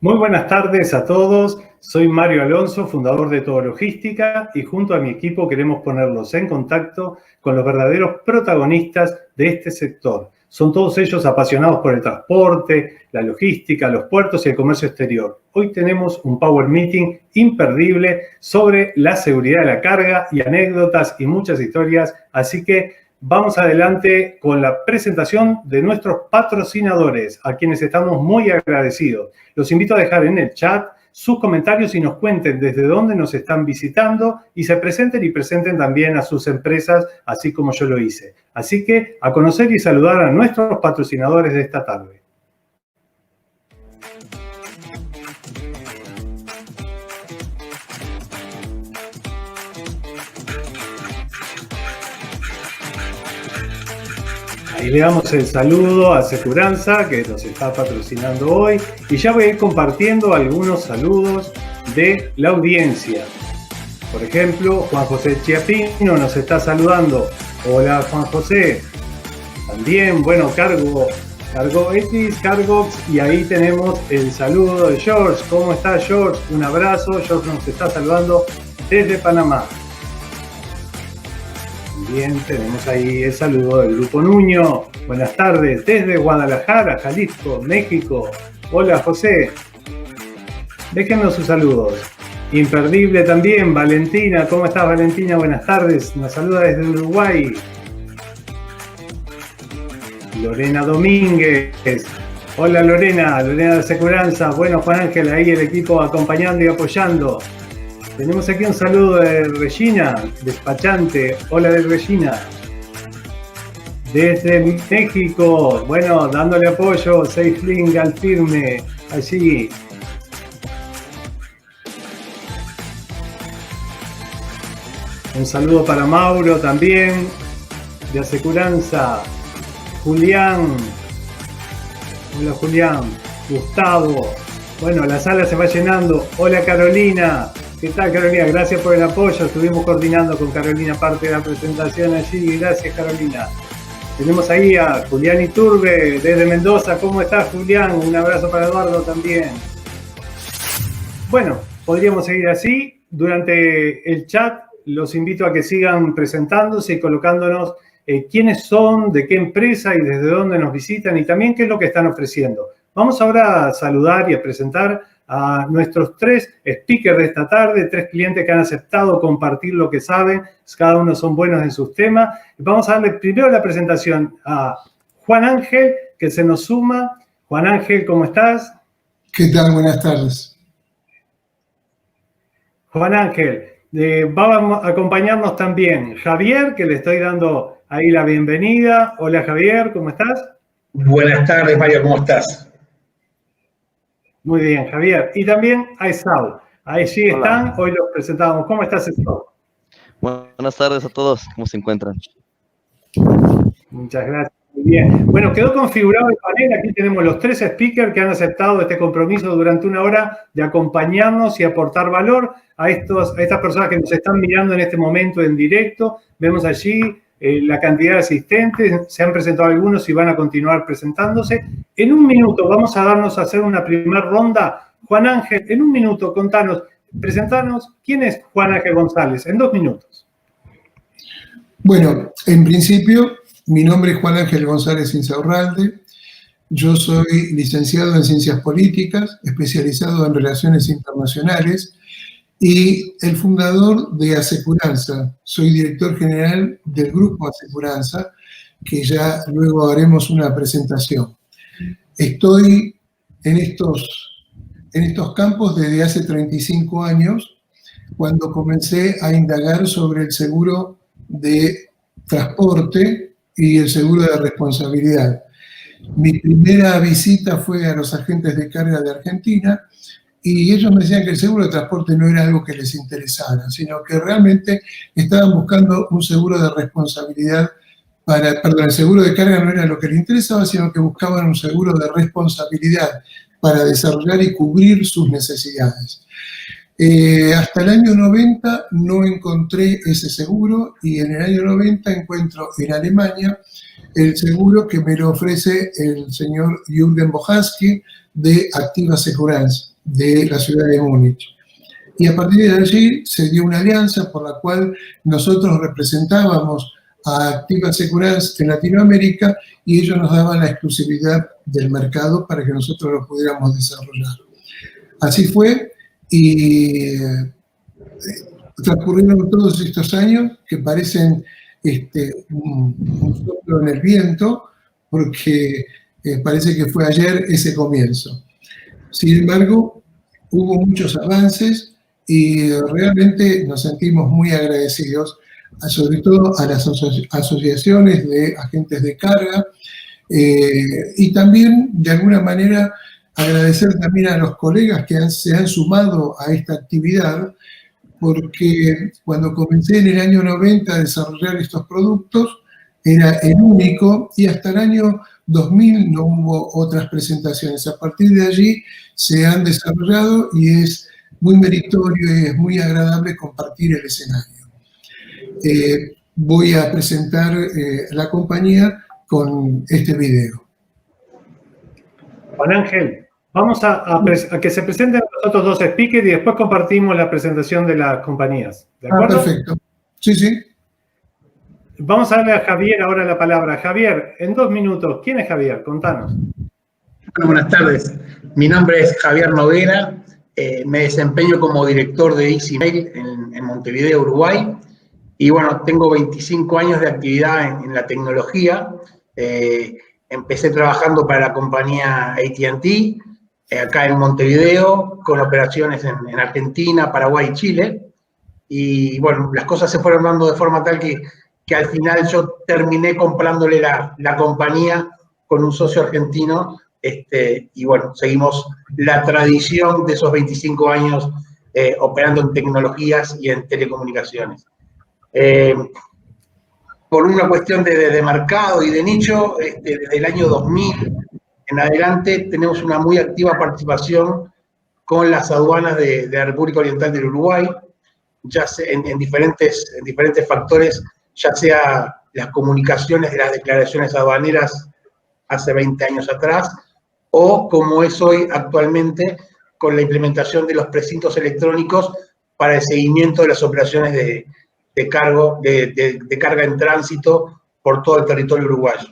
Muy buenas tardes a todos. Soy Mario Alonso, fundador de Todo Logística, y junto a mi equipo queremos ponerlos en contacto con los verdaderos protagonistas de este sector. Son todos ellos apasionados por el transporte, la logística, los puertos y el comercio exterior. Hoy tenemos un Power Meeting imperdible sobre la seguridad de la carga y anécdotas y muchas historias, así que vamos adelante con la presentación de nuestros patrocinadores, a quienes estamos muy agradecidos. Los invito a dejar en el chat sus comentarios y nos cuenten desde dónde nos están visitando y se presenten y presenten también a sus empresas, así como yo lo hice. Así que a conocer y saludar a nuestros patrocinadores de esta tarde. Ahí le damos el saludo a Securanza, que nos está patrocinando hoy, y ya voy a ir compartiendo algunos saludos de la audiencia. Por ejemplo, Juan José Chiapino nos está saludando. Hola, Juan José. También, bueno, Cargox, y ahí tenemos el saludo de George. ¿Cómo está, George? Un abrazo. George nos está saludando desde Panamá. También tenemos ahí el saludo del Grupo Nuño. Buenas tardes, desde Guadalajara, Jalisco, México. Hola, José. Déjenos sus saludos. Imperdible también, Valentina. ¿Cómo estás, Valentina? Buenas tardes. Nos saluda desde Uruguay. Lorena Domínguez. Hola, Lorena de Securanza. Bueno, Juan Ángel, ahí el equipo acompañando y apoyando. Tenemos aquí un saludo de Regina, despachante. Hola de Regina. Desde México, bueno, dándole apoyo, SafeLink al firme, allí. Un saludo para Mauro también, de Aseguranza. Julián. Hola Julián. Gustavo. Bueno, la sala se va llenando. Hola Carolina. ¿Qué tal, Carolina? Gracias por el apoyo. Estuvimos coordinando con Carolina parte de la presentación allí. Gracias, Carolina. Tenemos ahí a Julián Iturbe desde Mendoza. ¿Cómo estás, Julián? Un abrazo para Eduardo también. Bueno, podríamos seguir así. Durante el chat los invito a que sigan presentándose y colocándonos quiénes son, de qué empresa y desde dónde nos visitan y también qué es lo que están ofreciendo. Vamos ahora a saludar y a presentar a nuestros 3 speakers de esta tarde, 3 clientes que han aceptado compartir lo que saben, cada uno son buenos en sus temas. Vamos a darle primero la presentación a Juan Ángel, que se nos suma. Juan Ángel, ¿cómo estás? ¿Qué tal? Buenas tardes. Juan Ángel, va a acompañarnos también Javier, que le estoy dando ahí la bienvenida. Hola Javier, ¿cómo estás? Buenas tardes, Mario, ¿cómo estás? Muy bien, Javier. Y también a Esau. Ahí sí están. Hola. Hoy los presentamos. ¿Cómo estás, Esau? Buenas tardes a todos. ¿Cómo se encuentran? Muchas gracias. Muy bien. Bueno, quedó configurado el panel. Aquí tenemos los 3 speakers que han aceptado este compromiso durante una hora de acompañarnos y aportar valor a estas personas que nos están mirando en este momento en directo. Vemos allí la cantidad de asistentes, se han presentado algunos y van a continuar presentándose. En un minuto vamos a hacer una primera ronda. Juan Ángel, en un minuto, presentanos, ¿quién es Juan Ángel González? En 2 minutos. Bueno, en principio, mi nombre es Juan Ángel González Insaurralde. Yo soy licenciado en Ciencias Políticas, especializado en Relaciones Internacionales y el fundador de Aseguranza. Soy director general del grupo Aseguranza, que ya luego haremos una presentación. Estoy en estos campos desde hace 35 años, cuando comencé a indagar sobre el seguro de transporte y el seguro de responsabilidad. Mi primera visita fue a los agentes de carga de Argentina, y ellos me decían que el seguro de transporte no era algo que les interesara, sino que realmente estaban buscando un seguro de responsabilidad el seguro de carga no era lo que les interesaba, sino que buscaban un seguro de responsabilidad para desarrollar y cubrir sus necesidades. Hasta el año 90 no encontré ese seguro y en el año 90 encuentro en Alemania el seguro que me lo ofrece el señor Jürgen Bojanski de Activa Aseguranza. de la ciudad de Múnich. Y a partir de allí se dio una alianza por la cual nosotros representábamos a Active Assurance en Latinoamérica y ellos nos daban la exclusividad del mercado para que nosotros lo pudiéramos desarrollar. Así fue y transcurrieron todos estos años que parecen un soplo en el viento porque parece que fue ayer ese comienzo. Sin embargo, hubo muchos avances y realmente nos sentimos muy agradecidos, sobre todo a las asociaciones de agentes de carga y también, de alguna manera, agradecer también a los colegas que se han sumado a esta actividad, porque cuando comencé en el año 90 a desarrollar estos productos, era el único y hasta el año 2000 no hubo otras presentaciones. A partir de allí se han desarrollado y es muy meritorio y es muy agradable compartir el escenario. Voy a presentar la compañía con este video. Juan Ángel, vamos a que se presenten los otros dos speakers y después compartimos la presentación de las compañías. ¿De acuerdo? Perfecto. Sí, sí. Vamos a darle a Javier ahora la palabra. Javier, en 2 minutos, ¿quién es Javier? Contanos. Bueno, buenas tardes. Mi nombre es Javier Noguera. Me desempeño como director de EasyMail en Montevideo, Uruguay. Y bueno, tengo 25 años de actividad en la tecnología. Empecé trabajando para la compañía AT&T, acá en Montevideo, con operaciones en Argentina, Paraguay y Chile. Y bueno, las cosas se fueron dando de forma tal que al final yo terminé comprándole la compañía con un socio argentino. Y bueno, seguimos la tradición de esos 25 años operando en tecnologías y en telecomunicaciones. Por una cuestión de mercado y de nicho, desde el año 2000 en adelante tenemos una muy activa participación con las aduanas de la República Oriental del Uruguay, ya sea en diferentes factores, ya sea las comunicaciones de las declaraciones aduaneras hace 20 años atrás, o como es hoy actualmente con la implementación de los precintos electrónicos para el seguimiento de las operaciones de carga en tránsito por todo el territorio uruguayo.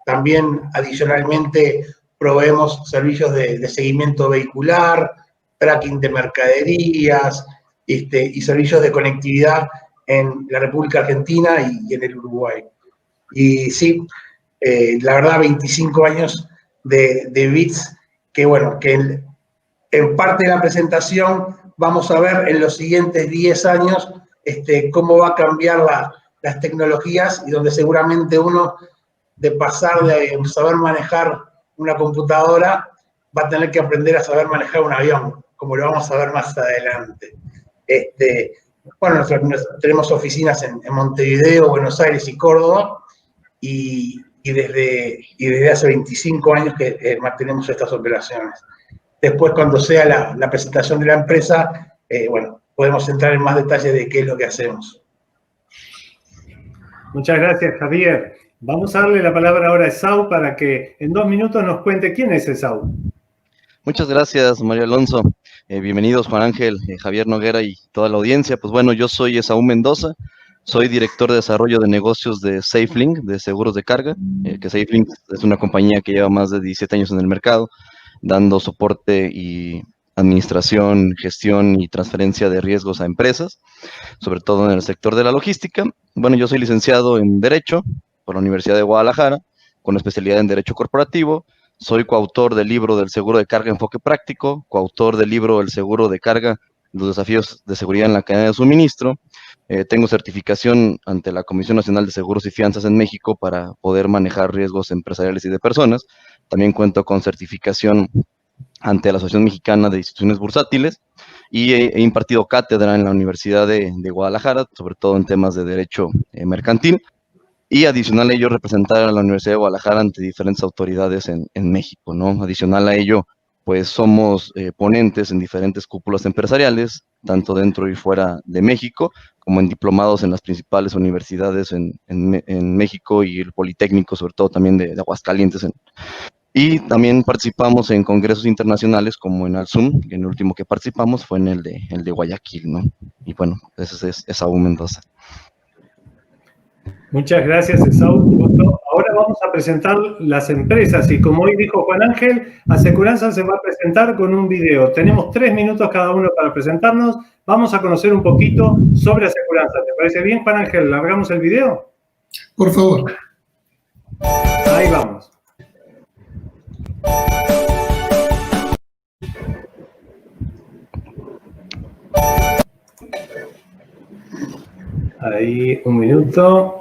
También, adicionalmente, proveemos servicios de seguimiento vehicular, tracking de mercaderías y servicios de conectividad en la República Argentina y en el Uruguay. Y sí, la verdad, 25 años de BITS, que bueno, que en parte de la presentación vamos a ver en los siguientes 10 años cómo va a cambiar las tecnologías y donde seguramente uno, de pasar de saber manejar una computadora, va a tener que aprender a saber manejar un avión, como lo vamos a ver más adelante. Bueno, tenemos oficinas en Montevideo, Buenos Aires y Córdoba, y desde hace 25 años que mantenemos estas operaciones. Después, cuando sea la presentación de la empresa, bueno, podemos entrar en más detalle de qué es lo que hacemos. Muchas gracias, Javier. Vamos a darle la palabra ahora a Esau para que en 2 minutos nos cuente quién es Esau. Muchas gracias, Mario Alonso. Bienvenidos, Juan Ángel, Javier Noguera y toda la audiencia. Pues bueno, yo soy Esaú Mendoza, soy director de desarrollo de negocios de SafeLink, de seguros de carga, que SafeLink es una compañía que lleva más de 17 años en el mercado, dando soporte y administración, gestión y transferencia de riesgos a empresas, sobre todo en el sector de la logística. Bueno, yo soy licenciado en Derecho por la Universidad de Guadalajara, con especialidad en Derecho Corporativo. Soy coautor del libro del seguro de carga Enfoque Práctico, coautor del libro El seguro de carga, los desafíos de seguridad en la cadena de suministro. Tengo certificación ante la Comisión Nacional de Seguros y Fianzas en México para poder manejar riesgos empresariales y de personas. También cuento con certificación ante la Asociación Mexicana de Instituciones Bursátiles y he impartido cátedra en la Universidad de Guadalajara, sobre todo en temas de derecho mercantil. Y adicional a ello, representar a la Universidad de Guadalajara ante diferentes autoridades en México, ¿no? Adicional a ello, pues somos ponentes en diferentes cúpulas empresariales, tanto dentro y fuera de México, como en diplomados en las principales universidades en México y el Politécnico, sobre todo también de Aguascalientes Y también participamos en congresos internacionales como en Alsum, que en el último que participamos fue en el de Guayaquil, ¿no? Y bueno, ese es Esaú Mendoza. Muchas gracias, Esaú. Ahora vamos a presentar las empresas y como hoy dijo Juan Ángel, Asecuranza se va a presentar con un video. Tenemos 3 minutos cada uno para presentarnos. Vamos a conocer un poquito sobre Asecuranza. ¿Te parece bien, Juan Ángel? ¿Largamos el video? Por favor. Ahí vamos. Ahí, un minuto.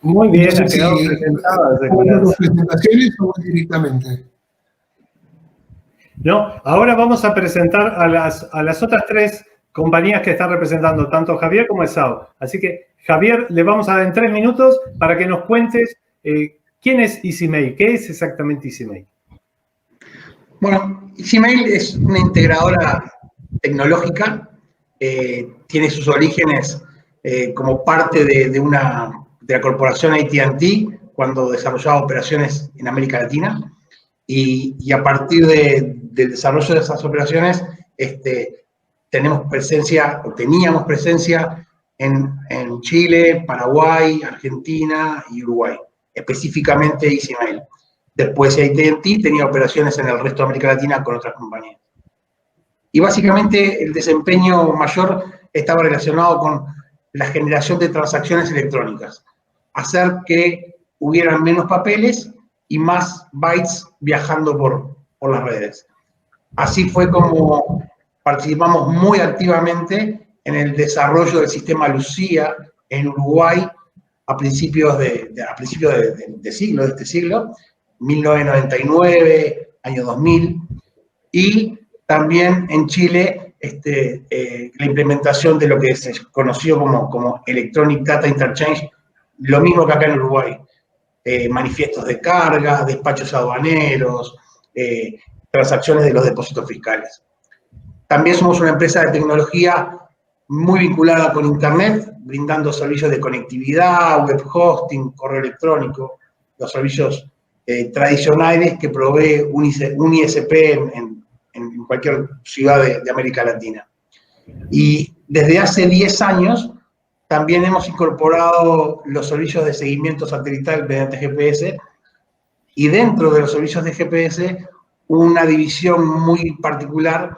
Muy bien, ha quedado presentada. ¿Las presentaciones o directamente? No, ahora vamos a presentar a las otras 3 compañías que están representando tanto Javier como Esaú. Así que, Javier, le vamos a dar en 3 minutos para que nos cuentes quién es EasyMail, qué es exactamente EasyMail. Bueno, EasyMail es una integradora tecnológica, tiene sus orígenes como parte de la corporación AT&T cuando desarrollaba operaciones en América Latina y a partir del desarrollo de esas operaciones teníamos presencia en Chile, Paraguay, Argentina y Uruguay, específicamente EasyMail. Después AT&T tenía operaciones en el resto de América Latina con otras compañías. Y básicamente el desempeño mayor estaba relacionado con la generación de transacciones electrónicas, hacer que hubieran menos papeles y más bytes viajando por las redes. Así fue como participamos muy activamente en el desarrollo del sistema Lucía en Uruguay a principios de este siglo, 1999, año 2000, y también en Chile la implementación de lo que se conoció como Electronic Data Interchange, lo mismo que acá en Uruguay, manifiestos de carga, despachos aduaneros, transacciones de los depósitos fiscales. También somos una empresa de tecnología muy vinculada con Internet, brindando servicios de conectividad, web hosting, correo electrónico, los servicios tradicionales que provee un ISP en cualquier ciudad de América Latina. Y desde hace 10 años también hemos incorporado los servicios de seguimiento satelital mediante GPS, y dentro de los servicios de GPS una división muy particular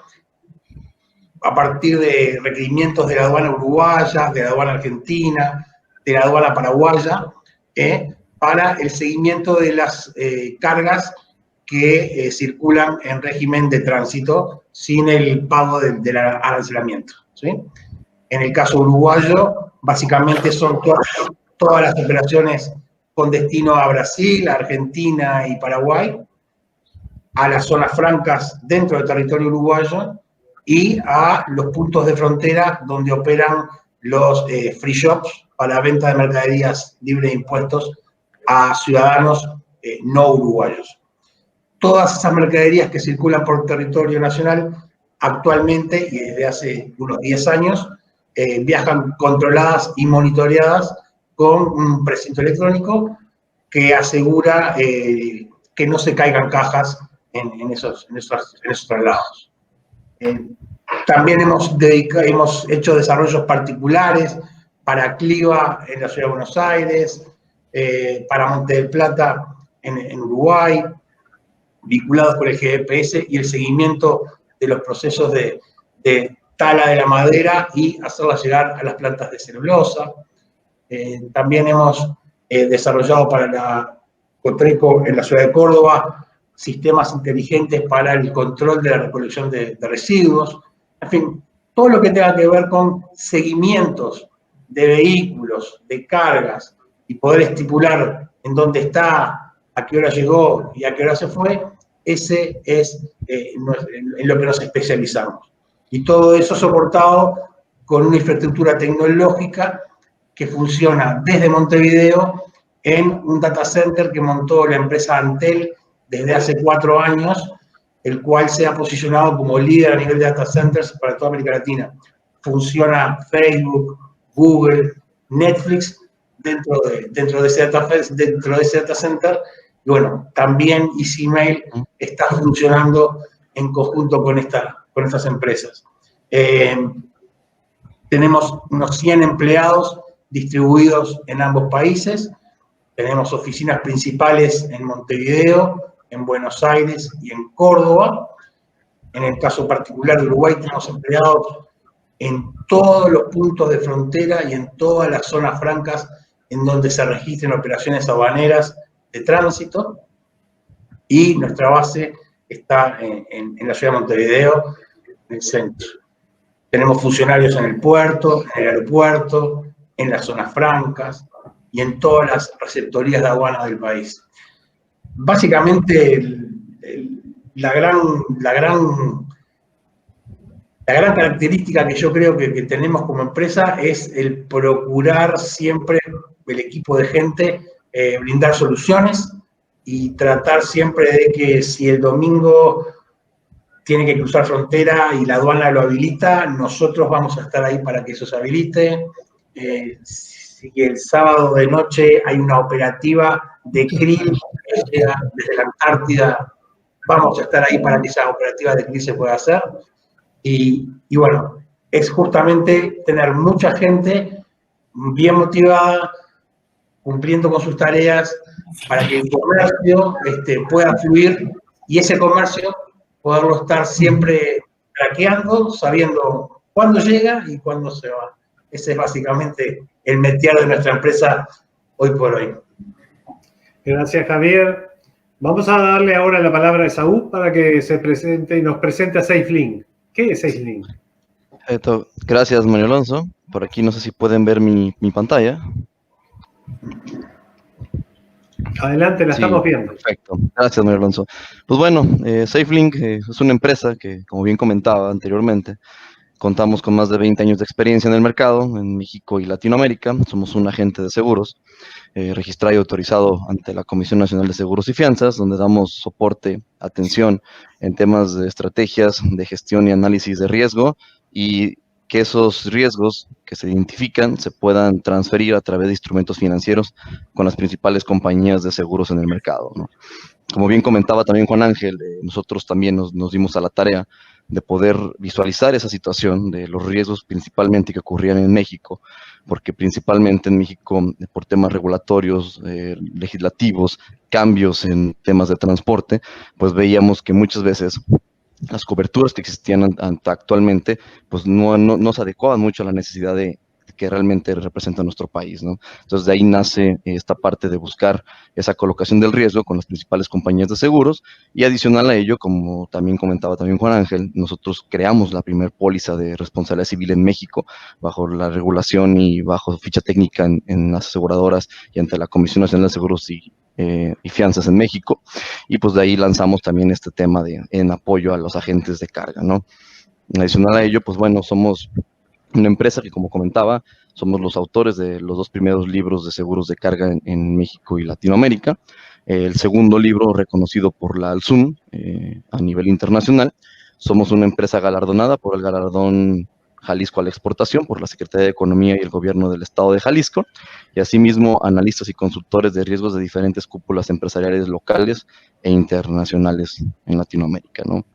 a partir de requerimientos de la aduana uruguaya, de la aduana argentina, de la aduana paraguaya, para el seguimiento de las cargas que circulan en régimen de tránsito sin el pago del arancelamiento, ¿sí? En el caso uruguayo, básicamente son todas las operaciones con destino a Brasil, Argentina y Paraguay, a las zonas francas dentro del territorio uruguayo y a los puntos de frontera donde operan los free shops para venta de mercaderías libres de impuestos a ciudadanos no uruguayos. Todas esas mercaderías que circulan por el territorio nacional actualmente y desde hace unos 10 años viajan controladas y monitoreadas con un precinto electrónico que asegura que no se caigan cajas en esos traslados. También hemos hecho desarrollos particulares para Cliva en la Ciudad de Buenos Aires, para Monte del Plata en Uruguay, vinculados con el GPS y el seguimiento de los procesos de tala de la madera y hacerla llegar a las plantas de celulosa. También hemos desarrollado para la Cotreco en la ciudad de Córdoba sistemas inteligentes para el control de la recolección de residuos. En fin, todo lo que tenga que ver con seguimientos de vehículos, de cargas, y poder estipular en dónde está, a qué hora llegó y a qué hora se fue, ese es en lo que nos especializamos. Y todo eso soportado con una infraestructura tecnológica que funciona desde Montevideo en un data center que montó la empresa Antel desde hace 4 años, el cual se ha posicionado como líder a nivel de data centers para toda América Latina. Funciona Facebook, Google, Netflix dentro de ese data center. Y bueno, también EasyMail está funcionando en conjunto con estas empresas. Tenemos unos 100 empleados distribuidos en ambos países. Tenemos oficinas principales en Montevideo, en Buenos Aires y en Córdoba. En el caso particular de Uruguay tenemos empleados en todos los puntos de frontera y en todas las zonas francas en donde se registren operaciones aduaneras de tránsito. Y nuestra base está en la ciudad de Montevideo, en el centro. Tenemos funcionarios en el puerto, en el aeropuerto, en las zonas francas y en todas las receptorías de aduana del país. Básicamente, la gran característica que yo creo que tenemos como empresa es el procurar siempre, el equipo de gente, brindar soluciones y tratar siempre de que si el domingo tiene que cruzar frontera y la aduana lo habilita, nosotros vamos a estar ahí para que eso se habilite. Si el sábado de noche hay una operativa de krill que llega desde la Antártida, vamos a estar ahí para que esa operativa de krill se pueda hacer. Y bueno, es justamente tener mucha gente bien motivada, cumpliendo con sus tareas, para que el comercio pueda fluir y ese comercio poderlo estar siempre traqueando, sabiendo cuándo llega y cuándo se va. Ese es básicamente el métier de nuestra empresa hoy por hoy. Gracias, Javier. Vamos a darle ahora la palabra a Esaú para que se presente y nos presente a SafeLink. ¿Qué es SafeLink? Gracias, Mario Alonso. Por aquí no sé si pueden ver mi pantalla. Adelante, la estamos viendo. Perfecto, gracias, Mario Alonso. Pues bueno, SafeLink es una empresa que, como bien comentaba anteriormente, contamos con más de 20 años de experiencia en el mercado, en México y Latinoamérica. Somos un agente de seguros, registrado y autorizado ante la Comisión Nacional de Seguros y Fianzas, donde damos soporte, atención en temas de estrategias de gestión y análisis de riesgo, y que esos riesgos que se identifican se puedan transferir a través de instrumentos financieros con las principales compañías de seguros en el mercado, ¿no? Como bien comentaba también Juan Ángel, nosotros también nos dimos a la tarea de poder visualizar esa situación de los riesgos principalmente que ocurrían en México, porque principalmente en México, por temas regulatorios, legislativos, cambios en temas de transporte, pues veíamos que muchas veces las coberturas que existían actualmente, pues no se adecuaban mucho a la necesidad que realmente representa nuestro país, ¿no? Entonces de ahí nace esta parte de buscar esa colocación del riesgo con las principales compañías de seguros, y adicional a ello, como también comentaba también Juan Ángel, nosotros creamos la primer póliza de responsabilidad civil en México bajo la regulación y bajo ficha técnica en las aseguradoras y ante la Comisión Nacional de Seguros y Fianzas en México, y pues de ahí lanzamos también este tema en apoyo a los agentes de carga, ¿no? Adicional a ello, pues bueno, somos una empresa que, como comentaba, somos los autores de los 2 primeros libros de seguros de carga en México y Latinoamérica. El segundo libro reconocido por la ALSUN a nivel internacional. Somos una empresa galardonada por el galardón Jalisco a la Exportación por la Secretaría de Economía y el Gobierno del Estado de Jalisco, y asimismo analistas y consultores de riesgos de diferentes cúpulas empresariales locales e internacionales en Latinoamérica, ¿no?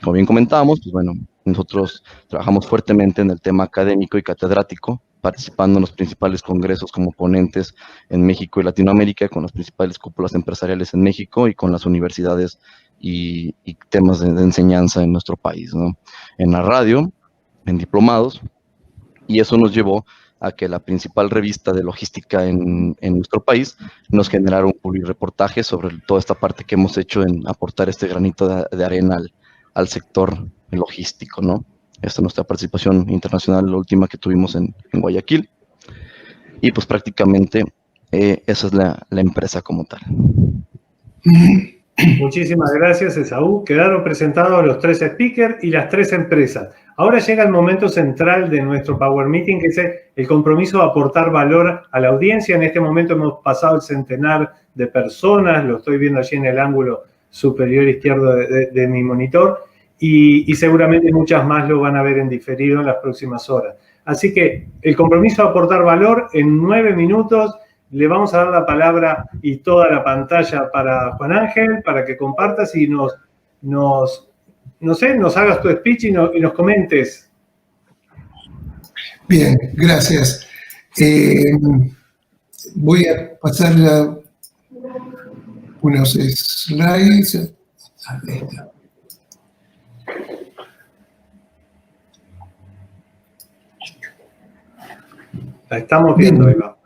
Como bien comentábamos, pues bueno, nosotros trabajamos fuertemente en el tema académico y catedrático, participando en los principales congresos como ponentes en México y Latinoamérica, con las principales cúpulas empresariales en México y con las universidades y temas de enseñanza en nuestro país, ¿no? En la radio, en diplomados, y eso nos llevó a que la principal revista de logística en nuestro país nos generara un publireportaje sobre toda esta parte que hemos hecho en aportar este granito de arena al sector logístico, ¿no? Esta es nuestra participación internacional, la última que tuvimos en Guayaquil, y pues prácticamente esa es la empresa como tal. Muchísimas gracias, Esaú. Quedaron presentados los 3 speakers y las 3 empresas. Ahora llega el momento central de nuestro Power Meeting, que es el compromiso de aportar valor a la audiencia. En este momento hemos pasado el centenar de personas, lo estoy viendo allí en el ángulo superior izquierdo de mi monitor, y seguramente muchas más lo van a ver en diferido en las próximas horas. Así que el compromiso de aportar valor en 9 minutos. Le vamos a dar la palabra y toda la pantalla para Juan Ángel, para que compartas y nos hagas tu speech y nos comentes. Bien, gracias. Voy a pasar unos slides. Ahí está. La estamos viendo, Eva.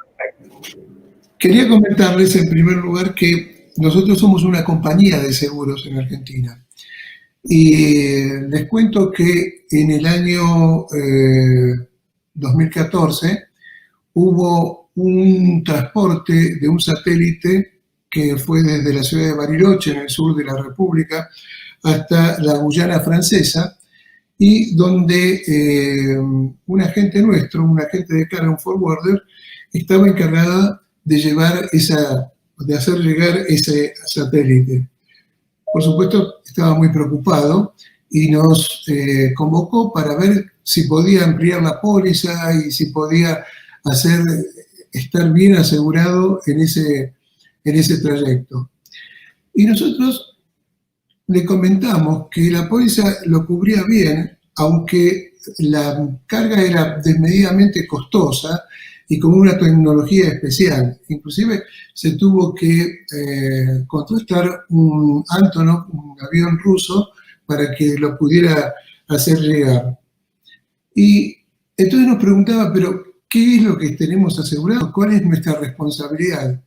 Quería comentarles en primer lugar que nosotros somos una compañía de seguros en Argentina. Y les cuento que en el año 2014 hubo un transporte de un satélite que fue desde la ciudad de Bariloche, en el sur de la República, hasta la Guyana Francesa, y donde un agente nuestro, un agente de carga, un forwarder, estaba encargada de hacer llegar ese satélite. Por supuesto, estaba muy preocupado y nos convocó para ver si podía ampliar la póliza y si podía estar bien asegurado en ese trayecto. Y nosotros le comentamos que la póliza lo cubría bien, aunque la carga era desmedidamente costosa y con una tecnología especial. Inclusive se tuvo que contratar un Antonov, un avión ruso, para que lo pudiera hacer llegar. Y entonces nos preguntaba, pero ¿qué es lo que tenemos asegurado? ¿Cuál es nuestra responsabilidad?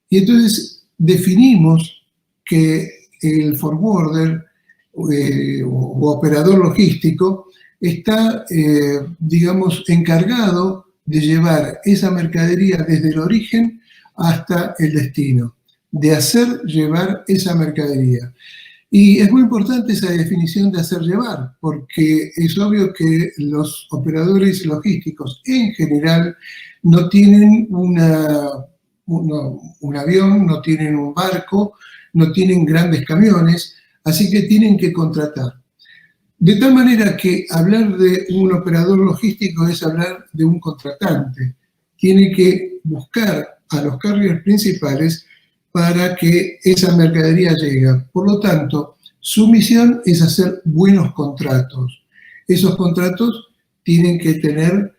Y entonces definimos que el forwarder o operador logístico está, digamos, encargado de llevar esa mercadería desde el origen hasta el destino, de hacer llevar esa mercadería. Y es muy importante esa definición de hacer llevar, porque es obvio que los operadores logísticos en general no tienen un avión, no tienen un barco, no tienen grandes camiones, así que tienen que contratar. De tal manera que hablar de un operador logístico es hablar de un contratante. Tiene que buscar a los carriers principales para que esa mercadería llegue. Por lo tanto, su misión es hacer buenos contratos. Esos contratos tienen que tener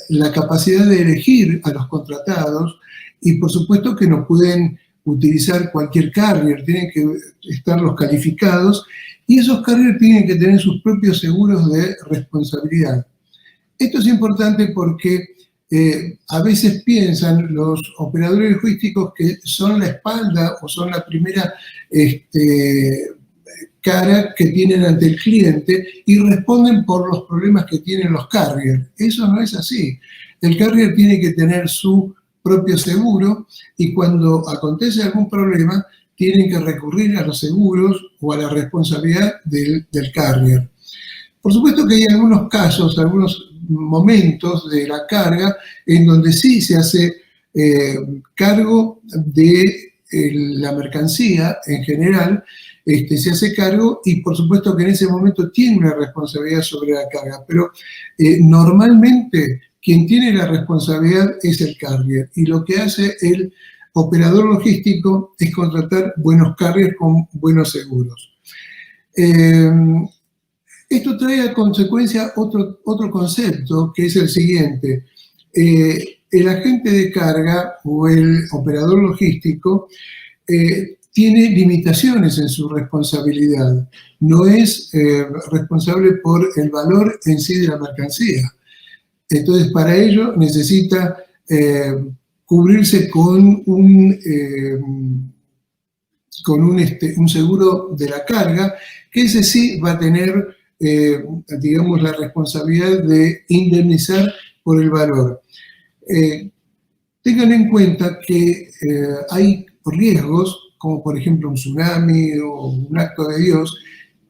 la capacidad de elegir a los contratados y por supuesto que no pueden utilizar cualquier carrier, tienen que estar los calificados y esos carriers tienen que tener sus propios seguros de responsabilidad. Esto es importante porque a veces piensan los operadores logísticos que son la espalda o son la primera cara que tienen ante el cliente y responden por los problemas que tienen los carriers. Eso no es así. El carrier tiene que tener su propio seguro y cuando acontece algún problema tienen que recurrir a los seguros o a la responsabilidad del carrier. Por supuesto que hay algunos casos, algunos momentos de la carga en donde sí se hace cargo de la mercancía en general, se hace cargo y por supuesto que en ese momento tiene una responsabilidad sobre la carga, pero normalmente quien tiene la responsabilidad es el carrier y lo que hace el operador logístico es contratar buenos carriers con buenos seguros. Esto trae a consecuencia otro concepto que es el siguiente. El agente de carga o el operador logístico tiene limitaciones en su responsabilidad. No es responsable por el valor en sí de la mercancía. Entonces, para ello necesita cubrirse con un seguro de la carga, que ese sí va a tener, digamos, la responsabilidad de indemnizar por el valor. Tengan en cuenta que hay riesgos, como por ejemplo un tsunami o un acto de Dios,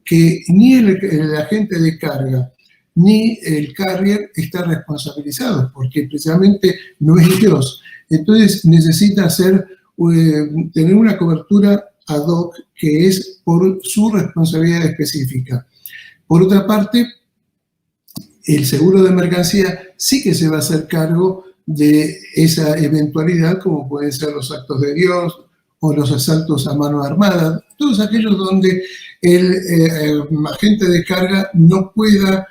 que ni el agente de carga ni el carrier está responsabilizado, porque precisamente no es Dios. Entonces necesita tener una cobertura ad hoc que es por su responsabilidad específica. Por otra parte, el seguro de mercancía sí que se va a hacer cargo de esa eventualidad, como pueden ser los actos de Dios o los asaltos a mano armada, todos aquellos donde el agente de carga no pueda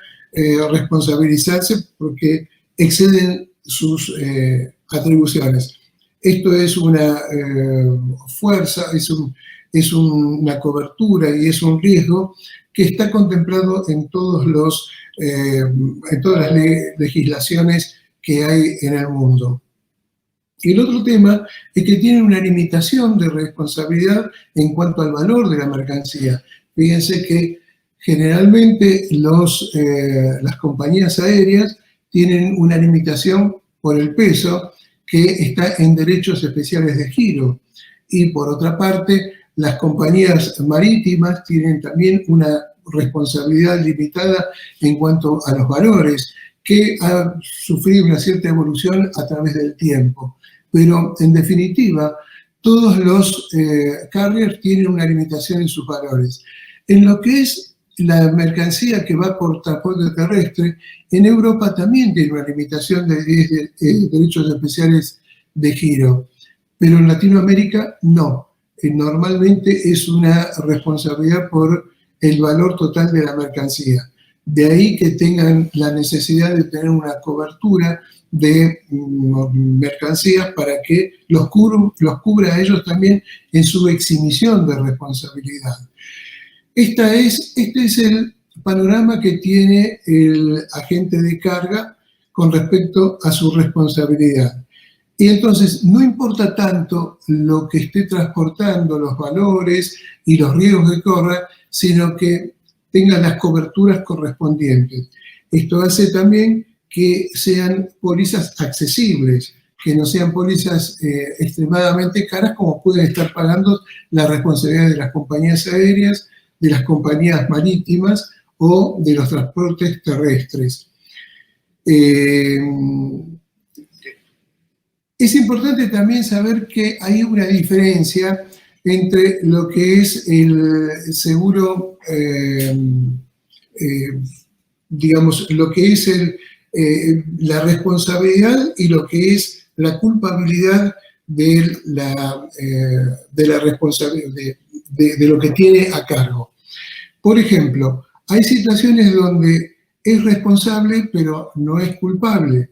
responsabilizarse porque exceden sus atribuciones. Esto es una fuerza, es una cobertura y es un riesgo que está contemplado en todas las legislaciones que hay en el mundo. Y el otro tema es que tiene una limitación de responsabilidad en cuanto al valor de la mercancía. Fíjense que generalmente las compañías aéreas tienen una limitación por el peso que está en derechos especiales de giro. Y por otra parte, las compañías marítimas tienen también una responsabilidad limitada en cuanto a los valores, que ha sufrido una cierta evolución a través del tiempo. Pero, en definitiva, todos los carriers tienen una limitación en sus valores. En lo que es la mercancía que va por transporte terrestre, en Europa también tiene una limitación de 10 derechos especiales de giro, pero en Latinoamérica no. Normalmente es una responsabilidad por el valor total de la mercancía. De ahí que tengan la necesidad de tener una cobertura de mercancías para que los cubra a ellos también en su exhibición de responsabilidad. Este es el panorama que tiene el agente de carga con respecto a su responsabilidad. Y entonces no importa tanto lo que esté transportando, los valores y los riesgos que corra, sino que tenga las coberturas correspondientes. Esto hace también que sean pólizas accesibles, que no sean pólizas extremadamente caras como pueden estar pagando la responsabilidad de las compañías aéreas, de las compañías marítimas o de los transportes terrestres. Es importante también saber que hay una diferencia entre lo que es el seguro, digamos, lo que es la responsabilidad y lo que es la culpabilidad de la responsabilidad, de lo que tiene a cargo. Por ejemplo, hay situaciones donde es responsable pero no es culpable.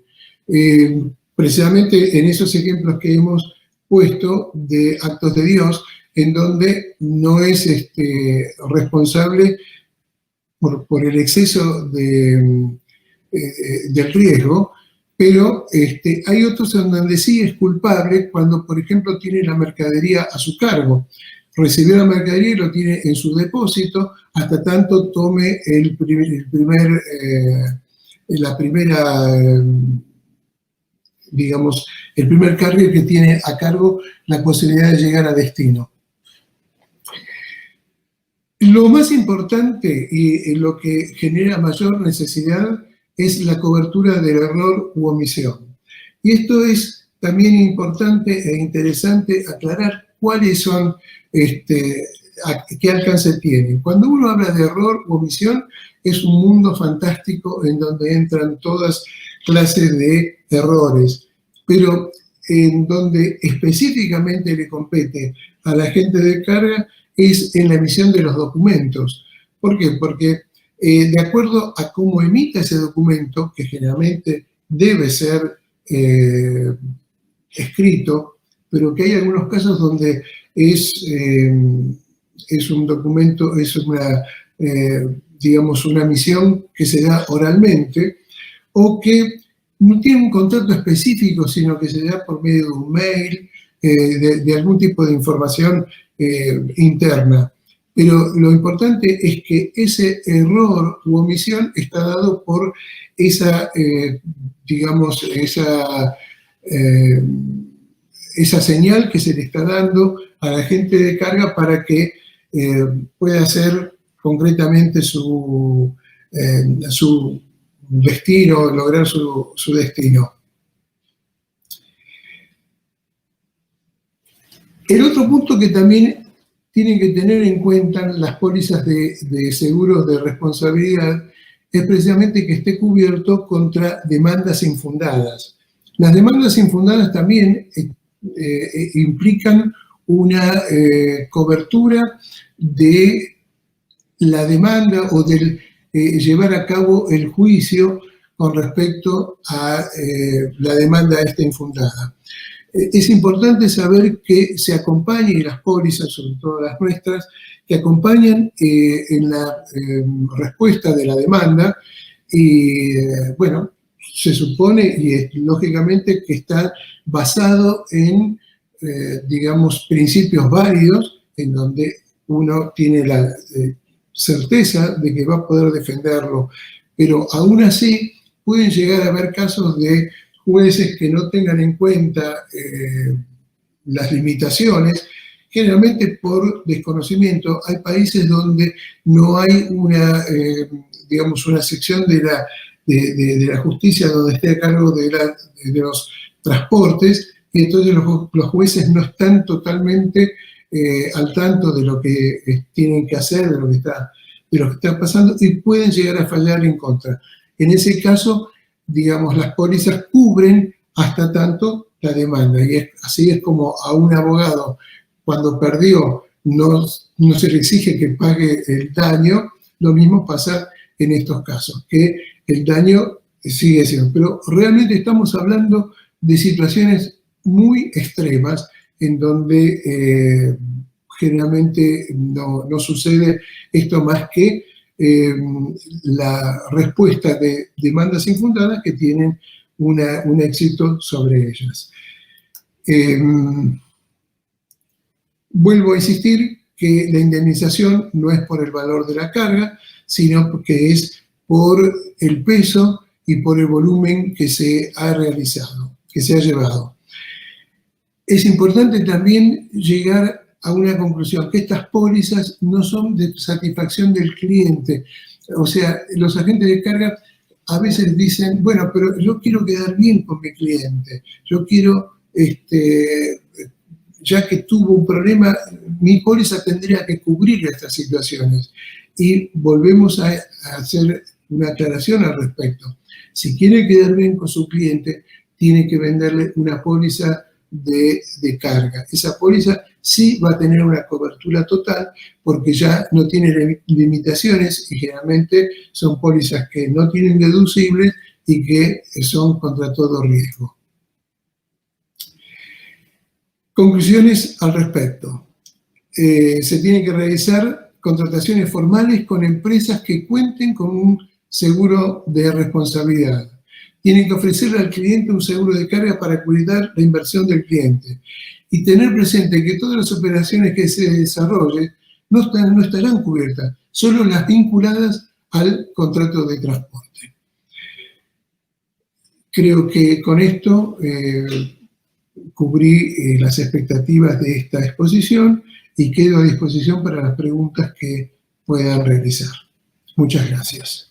Precisamente en esos ejemplos que hemos puesto de actos de Dios, en donde no es responsable por el exceso del riesgo, pero hay otros en donde sí es culpable cuando, por ejemplo, tiene la mercadería a su cargo. Recibió la mercadería y lo tiene en su depósito hasta tanto tome digamos, el primer carrier que tiene a cargo la posibilidad de llegar a destino. Lo más importante y lo que genera mayor necesidad es la cobertura del error u omisión. Y esto es también importante e interesante aclarar cuáles son, qué alcance tienen. Cuando uno habla de error u omisión, es un mundo fantástico en donde entran todas clases de errores, pero en donde específicamente le compete a la gente de carga es en la emisión de los documentos. ¿Por qué? Porque de acuerdo a cómo emita ese documento, que generalmente debe ser escrito, pero que hay algunos casos donde es un documento, es digamos, una misión que se da oralmente, o que no tiene un contrato específico, sino que se da por medio de un mail, de algún tipo de información interna. Pero lo importante es que ese error u omisión está dado por esa, digamos, esa señal que se le está dando a la gente de carga para que pueda hacer concretamente su destino, lograr su destino. El otro punto que también tienen que tener en cuenta las pólizas de seguros de responsabilidad es precisamente que esté cubierto contra demandas infundadas. Las demandas infundadas también implican una cobertura de la demanda o del llevar a cabo el juicio con respecto a la demanda esta infundada. Es importante saber que se acompañen las pólizas, sobre todo las nuestras, que acompañan en la respuesta de la demanda y, bueno, se supone y lógicamente que está basado en, digamos, principios válidos en donde uno tiene la certeza de que va a poder defenderlo, pero aún así pueden llegar a haber casos de jueces que no tengan en cuenta las limitaciones, generalmente por desconocimiento. Hay países donde no hay una, digamos, una sección de la justicia donde esté a cargo de los transportes, y entonces los jueces no están totalmente al tanto de lo que tienen que hacer, de lo que está pasando, y pueden llegar a fallar en contra. En ese caso, digamos, las pólizas cubren hasta tanto la demanda, y así es como a un abogado, cuando perdió, no se le exige que pague el daño. Lo mismo pasa en estos casos, que el daño sigue siendo. Pero realmente estamos hablando de situaciones muy extremas en donde generalmente no sucede esto más que la respuesta de demandas infundadas que tienen un éxito sobre ellas. Vuelvo a insistir que la indemnización no es por el valor de la carga, sino porque es por el peso y por el volumen que se ha realizado, que se ha llevado. Es importante también llegar a una conclusión, que estas pólizas no son de satisfacción del cliente. O sea, los agentes de carga a veces dicen, bueno, pero yo quiero quedar bien con mi cliente, yo quiero, ya que tuvo un problema, mi póliza tendría que cubrir estas situaciones. Y volvemos a hacer una aclaración al respecto. Si quiere quedar bien con su cliente, tiene que venderle una póliza de carga. Esa póliza sí va a tener una cobertura total porque ya no tiene limitaciones y generalmente son pólizas que no tienen deducibles y que son contra todo riesgo. Conclusiones al respecto. Se tienen que realizar contrataciones formales con empresas que cuenten con un seguro de responsabilidad. Tienen que ofrecerle al cliente un seguro de carga para cuidar la inversión del cliente y tener presente que todas las operaciones que se desarrollen no estarán cubiertas, solo las vinculadas al contrato de transporte. Creo que con esto cubrí las expectativas de esta exposición y quedo a disposición para las preguntas que puedan realizar. Muchas gracias.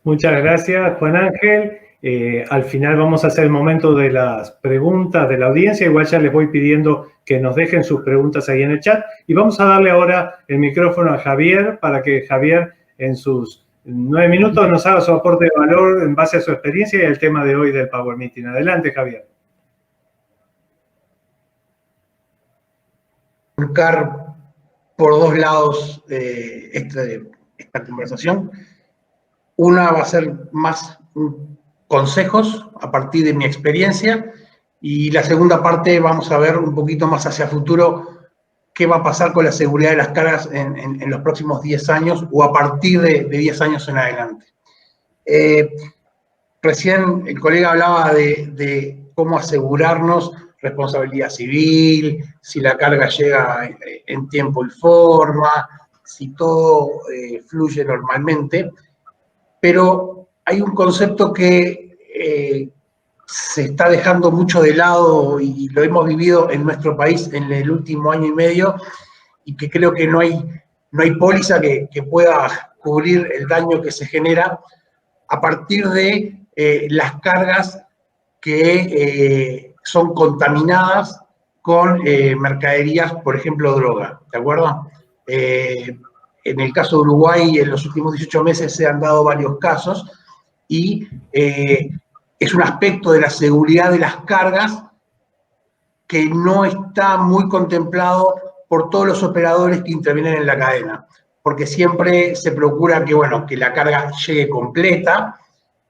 Muchas gracias, Juan Ángel. Al final vamos a hacer el momento de las preguntas de la audiencia. Igual ya les voy pidiendo que nos dejen sus preguntas ahí en el chat. Y vamos a darle ahora el micrófono a Javier para que Javier en sus 9 minutos nos haga su aporte de valor en base a su experiencia y el tema de hoy del Power Meeting. Adelante, Javier. Buscar por dos lados esta conversación. Una va a ser más consejos a partir de mi experiencia y la segunda parte vamos a ver un poquito más hacia futuro qué va a pasar con la seguridad de las cargas en los próximos 10 años o a partir de 10 años en adelante. Recién el colega hablaba de cómo asegurarnos responsabilidad civil, si la carga llega en tiempo y forma, si todo fluye normalmente. Pero hay un concepto que se está dejando mucho de lado y lo hemos vivido en nuestro país en el último año y medio y que creo que no hay póliza que pueda cubrir el daño que se genera a partir de las cargas que son contaminadas con mercaderías, por ejemplo, droga, ¿de acuerdo? En el caso de Uruguay, en los últimos 18 meses se han dado varios casos y es un aspecto de la seguridad de las cargas que no está muy contemplado por todos los operadores que intervienen en la cadena, porque siempre se procura que, bueno, que la carga llegue completa,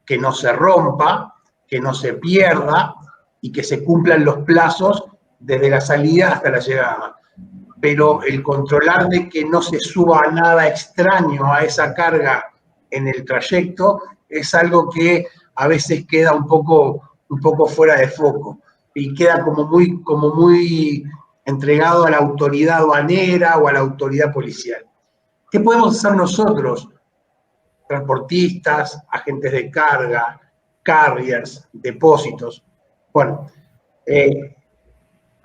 que no se rompa, que no se pierda y que se cumplan los plazos desde la salida hasta la llegada. Pero el controlar de que no se suba nada extraño a esa carga en el trayecto es algo que a veces queda un poco fuera de foco y queda como muy entregado a la autoridad aduanera o a la autoridad policial. ¿Qué podemos hacer nosotros, transportistas, agentes de carga, carriers, depósitos? Bueno,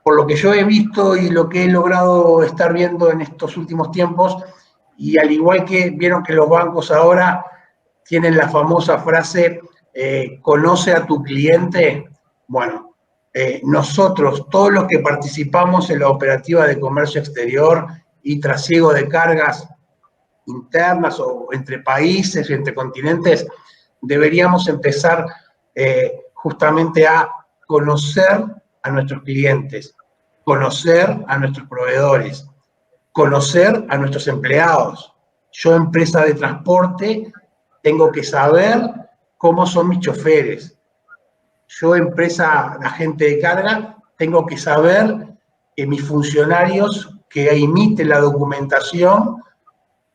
por lo que yo he visto y lo que he logrado estar viendo en estos últimos tiempos, y al igual que vieron que los bancos ahora tienen la famosa frase, conoce a tu cliente, bueno, nosotros, todos los que participamos en la operativa de comercio exterior y trasiego de cargas internas o entre países y entre continentes, deberíamos empezar justamente a conocer a nuestros clientes, conocer a nuestros proveedores, conocer a nuestros empleados. Yo, empresa de transporte, tengo que saber cómo son mis choferes. Yo, empresa agente de carga, tengo que saber que mis funcionarios que emiten la documentación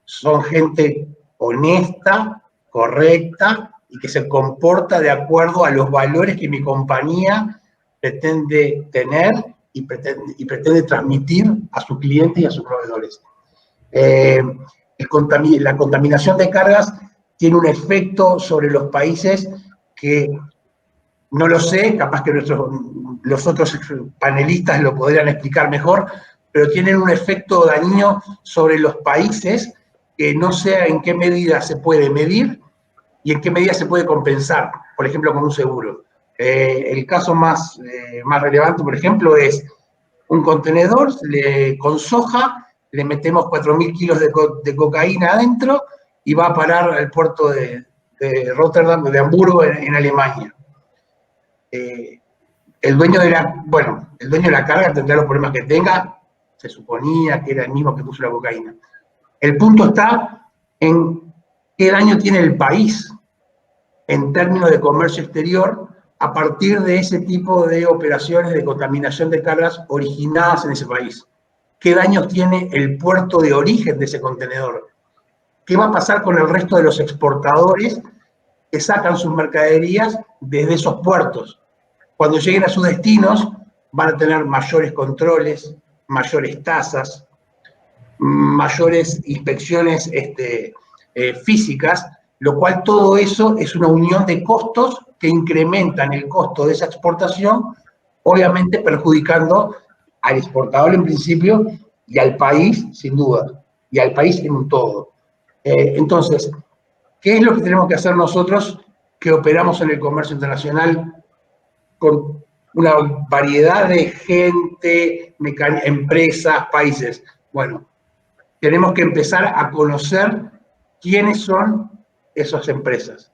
son gente honesta, correcta y que se comporta de acuerdo a los valores que mi compañía pretende tener y pretende transmitir a sus clientes y a sus proveedores. La contaminación de cargas tiene un efecto sobre los países que no lo sé, capaz que los otros panelistas lo podrían explicar mejor, pero tienen un efecto dañino sobre los países que no sé en qué medida se puede medir y en qué medida se puede compensar, por ejemplo, con un seguro. El caso más relevante, por ejemplo, es un contenedor con soja, le metemos 4.000 kilos de cocaína adentro y va a parar al puerto de Rotterdam, de Hamburgo, en Alemania. el dueño de la carga tendrá los problemas que tenga, se suponía que era el mismo que puso la cocaína. El punto está en qué daño tiene el país en términos de comercio exterior a partir de ese tipo de operaciones de contaminación de cargas originadas en ese país. ¿Qué daños tiene el puerto de origen de ese contenedor? ¿Qué va a pasar con el resto de los exportadores que sacan sus mercaderías desde esos puertos? Cuando lleguen a sus destinos van a tener mayores controles, mayores tasas, mayores inspecciones físicas, lo cual todo eso es una unión de costos que incrementan el costo de esa exportación, obviamente perjudicando al exportador en principio y al país sin duda, y al país en un todo. Entonces, ¿qué es lo que tenemos que hacer nosotros que operamos en el comercio internacional con una variedad de gente, empresas, países? Bueno, tenemos que empezar a conocer quiénes son esas empresas.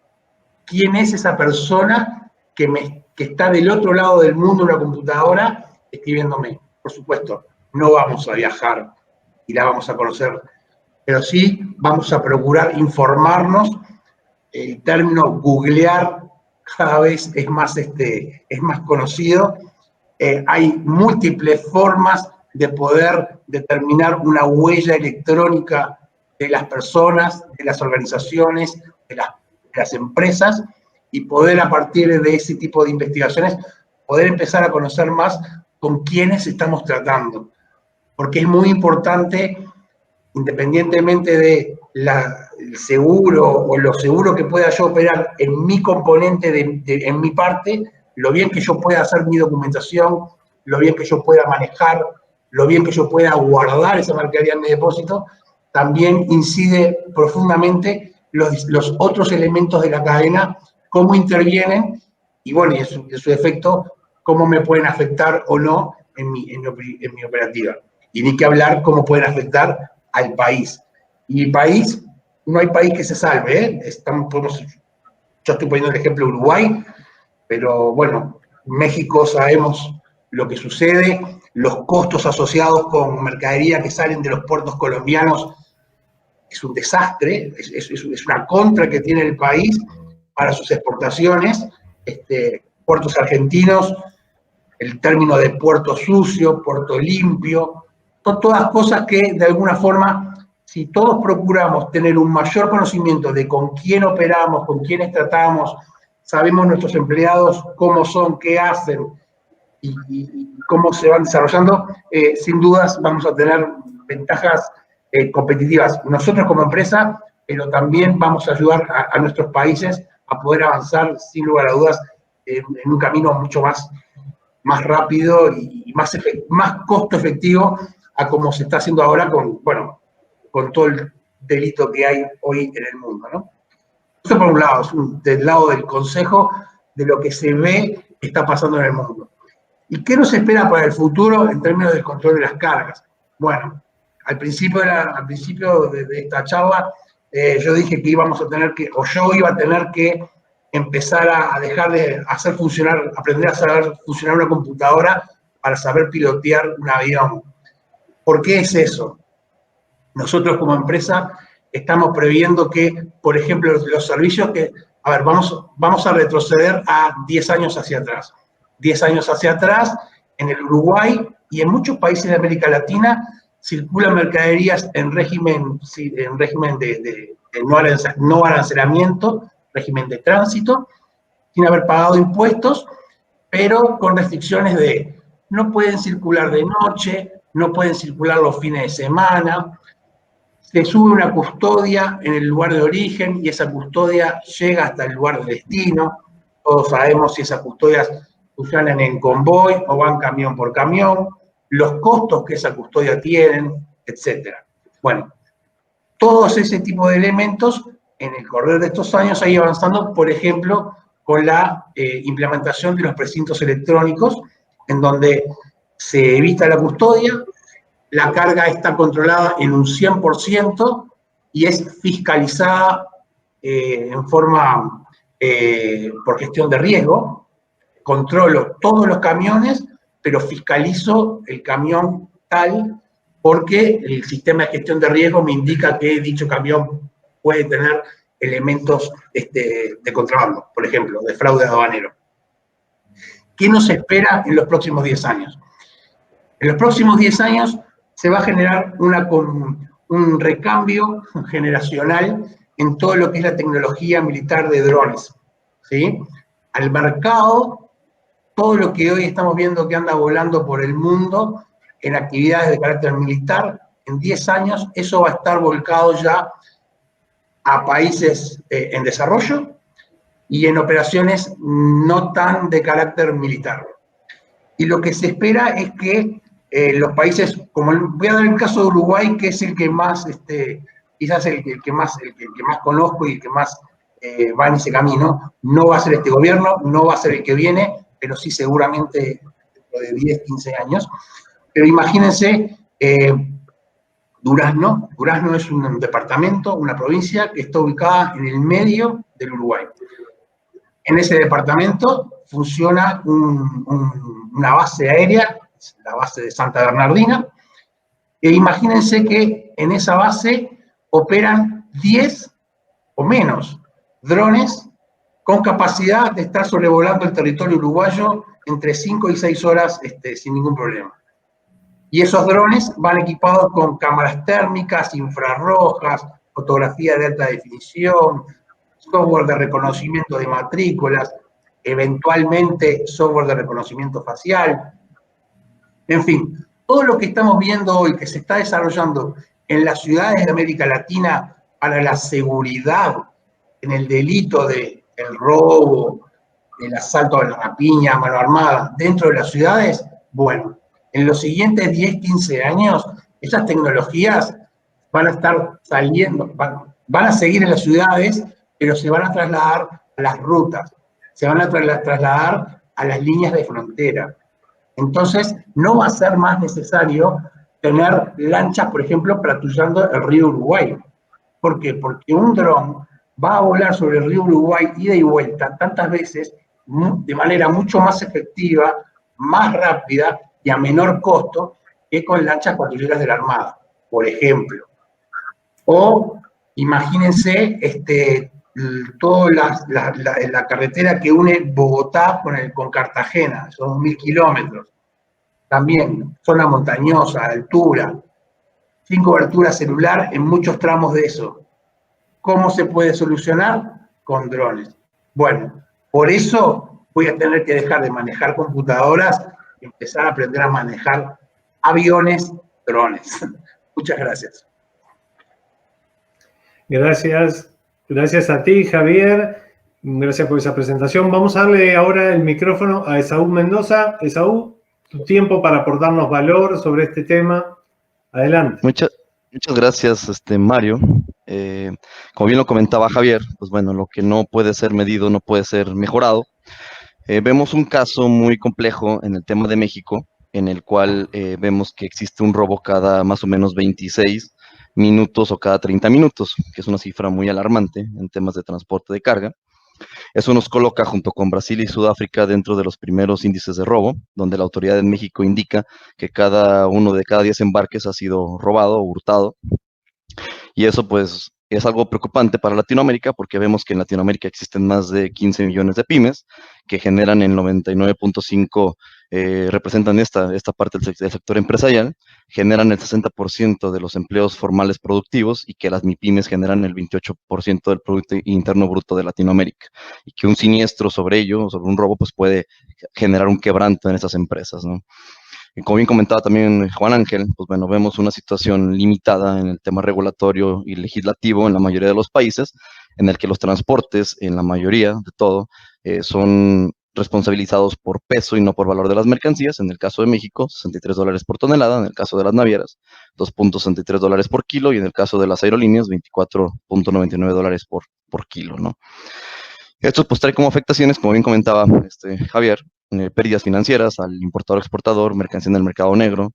¿Quién es esa persona que está del otro lado del mundo en una computadora escribiéndome? Por supuesto, no vamos a viajar y la vamos a conocer, pero sí vamos a procurar informarnos. El término googlear cada vez es más conocido. Hay múltiples formas de poder determinar una huella electrónica de las personas, de las organizaciones, de las empresas, y poder a partir de ese tipo de investigaciones, poder empezar a conocer más con quiénes estamos tratando. Porque es muy importante, independientemente de el seguro o lo seguro que pueda yo operar en mi componente, en mi parte, lo bien que yo pueda hacer mi documentación, lo bien que yo pueda manejar, lo bien que yo pueda guardar esa mercadería en mi depósito, también incide profundamente los otros elementos de la cadena, cómo intervienen, y bueno, y en su efecto, cómo me pueden afectar o no en mi operativa. Y ni que hablar cómo pueden afectar al país. Y el país, no hay país que se salve, ¿eh? Yo estoy poniendo el ejemplo de Uruguay, pero bueno, México sabemos lo que sucede, los costos asociados con mercadería que salen de los puertos colombianos es un desastre, es una contra que tiene el país para sus exportaciones. Puertos argentinos, el término de puerto sucio, puerto limpio, todas cosas que de alguna forma, si todos procuramos tener un mayor conocimiento de con quién operamos, con quiénes tratamos, sabemos nuestros empleados cómo son, qué hacen y cómo se van desarrollando, sin dudas vamos a tener ventajas competitivas nosotros como empresa, pero también vamos a ayudar a nuestros países a poder avanzar sin lugar a dudas en un camino mucho más rápido y más costo efectivo a como se está haciendo ahora con todo el delito que hay hoy en el mundo, ¿no? Esto por un lado, es del lado del consejo de lo que se ve que está pasando en el mundo. ¿Y qué nos espera para el futuro en términos del control de las cargas? Bueno, al principio de esta charla, yo dije que íbamos a tener que, o yo iba a tener que empezar a dejar de hacer funcionar, aprender a saber funcionar una computadora para saber pilotear un avión. ¿Por qué es eso? Nosotros como empresa estamos previendo que, por ejemplo, los servicios que, a ver, vamos a retroceder a 10 años hacia atrás. 10 años hacia atrás, en el Uruguay y en muchos países de América Latina, circulan mercaderías en régimen de no arancelamiento, régimen de tránsito, sin haber pagado impuestos, pero con restricciones de no pueden circular de noche, no pueden circular los fines de semana, se sube una custodia en el lugar de origen y esa custodia llega hasta el lugar de destino. Todos sabemos si esas custodias funcionan en convoy o van camión por camión, los costos que esa custodia tienen, etc. Bueno, todos ese tipo de elementos en el correr de estos años ha ido avanzando, por ejemplo, con la implementación de los precintos electrónicos, en donde se evita la custodia, la carga está controlada en un 100% y es fiscalizada en forma por gestión de riesgo. controlo todos los camiones, pero fiscalizo el camión tal porque el sistema de gestión de riesgo me indica que dicho camión puede tener elementos de contrabando, por ejemplo, de fraude aduanero. ¿Qué nos espera en los próximos 10 años? En los próximos 10 años se va a generar un recambio generacional en todo lo que es la tecnología militar de drones, ¿sí? Al mercado, todo lo que hoy estamos viendo que anda volando por el mundo en actividades de carácter militar, en 10 años eso va a estar volcado ya a países en desarrollo y en operaciones no tan de carácter militar. Y lo que se espera es que los países, como voy a dar el caso de Uruguay, que es el que más, quizás el que más conozco y el que más va en ese camino, no va a ser este gobierno, no va a ser el que viene, pero sí seguramente dentro de 10, 15 años. Pero imagínense, Durazno es un departamento, una provincia que está ubicada en el medio del Uruguay. En ese departamento funciona una base aérea, la base de Santa Bernardina, e imagínense que en esa base operan 10 o menos drones con capacidad de estar sobrevolando el territorio uruguayo entre 5 y 6 horas sin ningún problema. Y esos drones van equipados con cámaras térmicas, infrarrojas, fotografía de alta definición, software de reconocimiento de matrículas, eventualmente software de reconocimiento facial. En fin, todo lo que estamos viendo hoy que se está desarrollando en las ciudades de América Latina para la seguridad, en el delito del robo, el asalto a la rapiña, mano armada, dentro de las ciudades, bueno, en los siguientes 10, 15 años, esas tecnologías van a estar saliendo, van a seguir en las ciudades, pero se van a trasladar a las rutas, se van a trasladar a las líneas de frontera. Entonces, no va a ser más necesario tener lanchas, por ejemplo, patrullando el río Uruguay. ¿Por qué? Porque un dron va a volar sobre el río Uruguay ida y vuelta tantas veces, de manera mucho más efectiva, más rápida y a menor costo que con lanchas patrulleras de la Armada, por ejemplo. O imagínense toda la carretera que une Bogotá con Cartagena, son 1000 kilómetros. También zona montañosa, altura, sin cobertura celular en muchos tramos de eso. ¿Cómo se puede solucionar? Con drones. Bueno, por eso voy a tener que dejar de manejar computadoras y empezar a aprender a manejar aviones, drones. Muchas gracias. Gracias a ti, Javier. Gracias por esa presentación. Vamos a darle ahora el micrófono a Esaú Mendoza. Esaú, tu tiempo para aportarnos valor sobre este tema. Adelante. Muchas gracias, Mario. Como bien lo comentaba Javier, pues bueno, lo que no puede ser medido no puede ser mejorado. Vemos un caso muy complejo en el tema de México, en el cual vemos que existe un robo cada más o menos 26 minutos o cada 30 minutos, que es una cifra muy alarmante en temas de transporte de carga. Eso nos coloca junto con Brasil y Sudáfrica dentro de los primeros índices de robo, donde la autoridad en México indica que cada uno de cada 10 embarques ha sido robado o hurtado. Y eso pues es algo preocupante para Latinoamérica, porque vemos que en Latinoamérica existen más de 15 millones de pymes que generan el 99.5%, representan esta parte del sector empresarial, generan el 60% de los empleos formales productivos y que las MIPYMES generan el 28% del Producto Interno Bruto de Latinoamérica. Y que un siniestro sobre ello, sobre un robo, pues puede generar un quebranto en esas empresas, ¿no? Y como bien comentaba también Juan Ángel, pues bueno, vemos una situación limitada en el tema regulatorio y legislativo en la mayoría de los países, en el que los transportes, en la mayoría de todo, son responsabilizados por peso y no por valor de las mercancías. En el caso de México, $63 por tonelada; en el caso de las navieras, $2.63 por kilo; y en el caso de las aerolíneas, $24.99 por kilo, ¿no? Esto pues trae como afectaciones, como bien comentaba Javier, pérdidas financieras al importador exportador, mercancía en el mercado negro,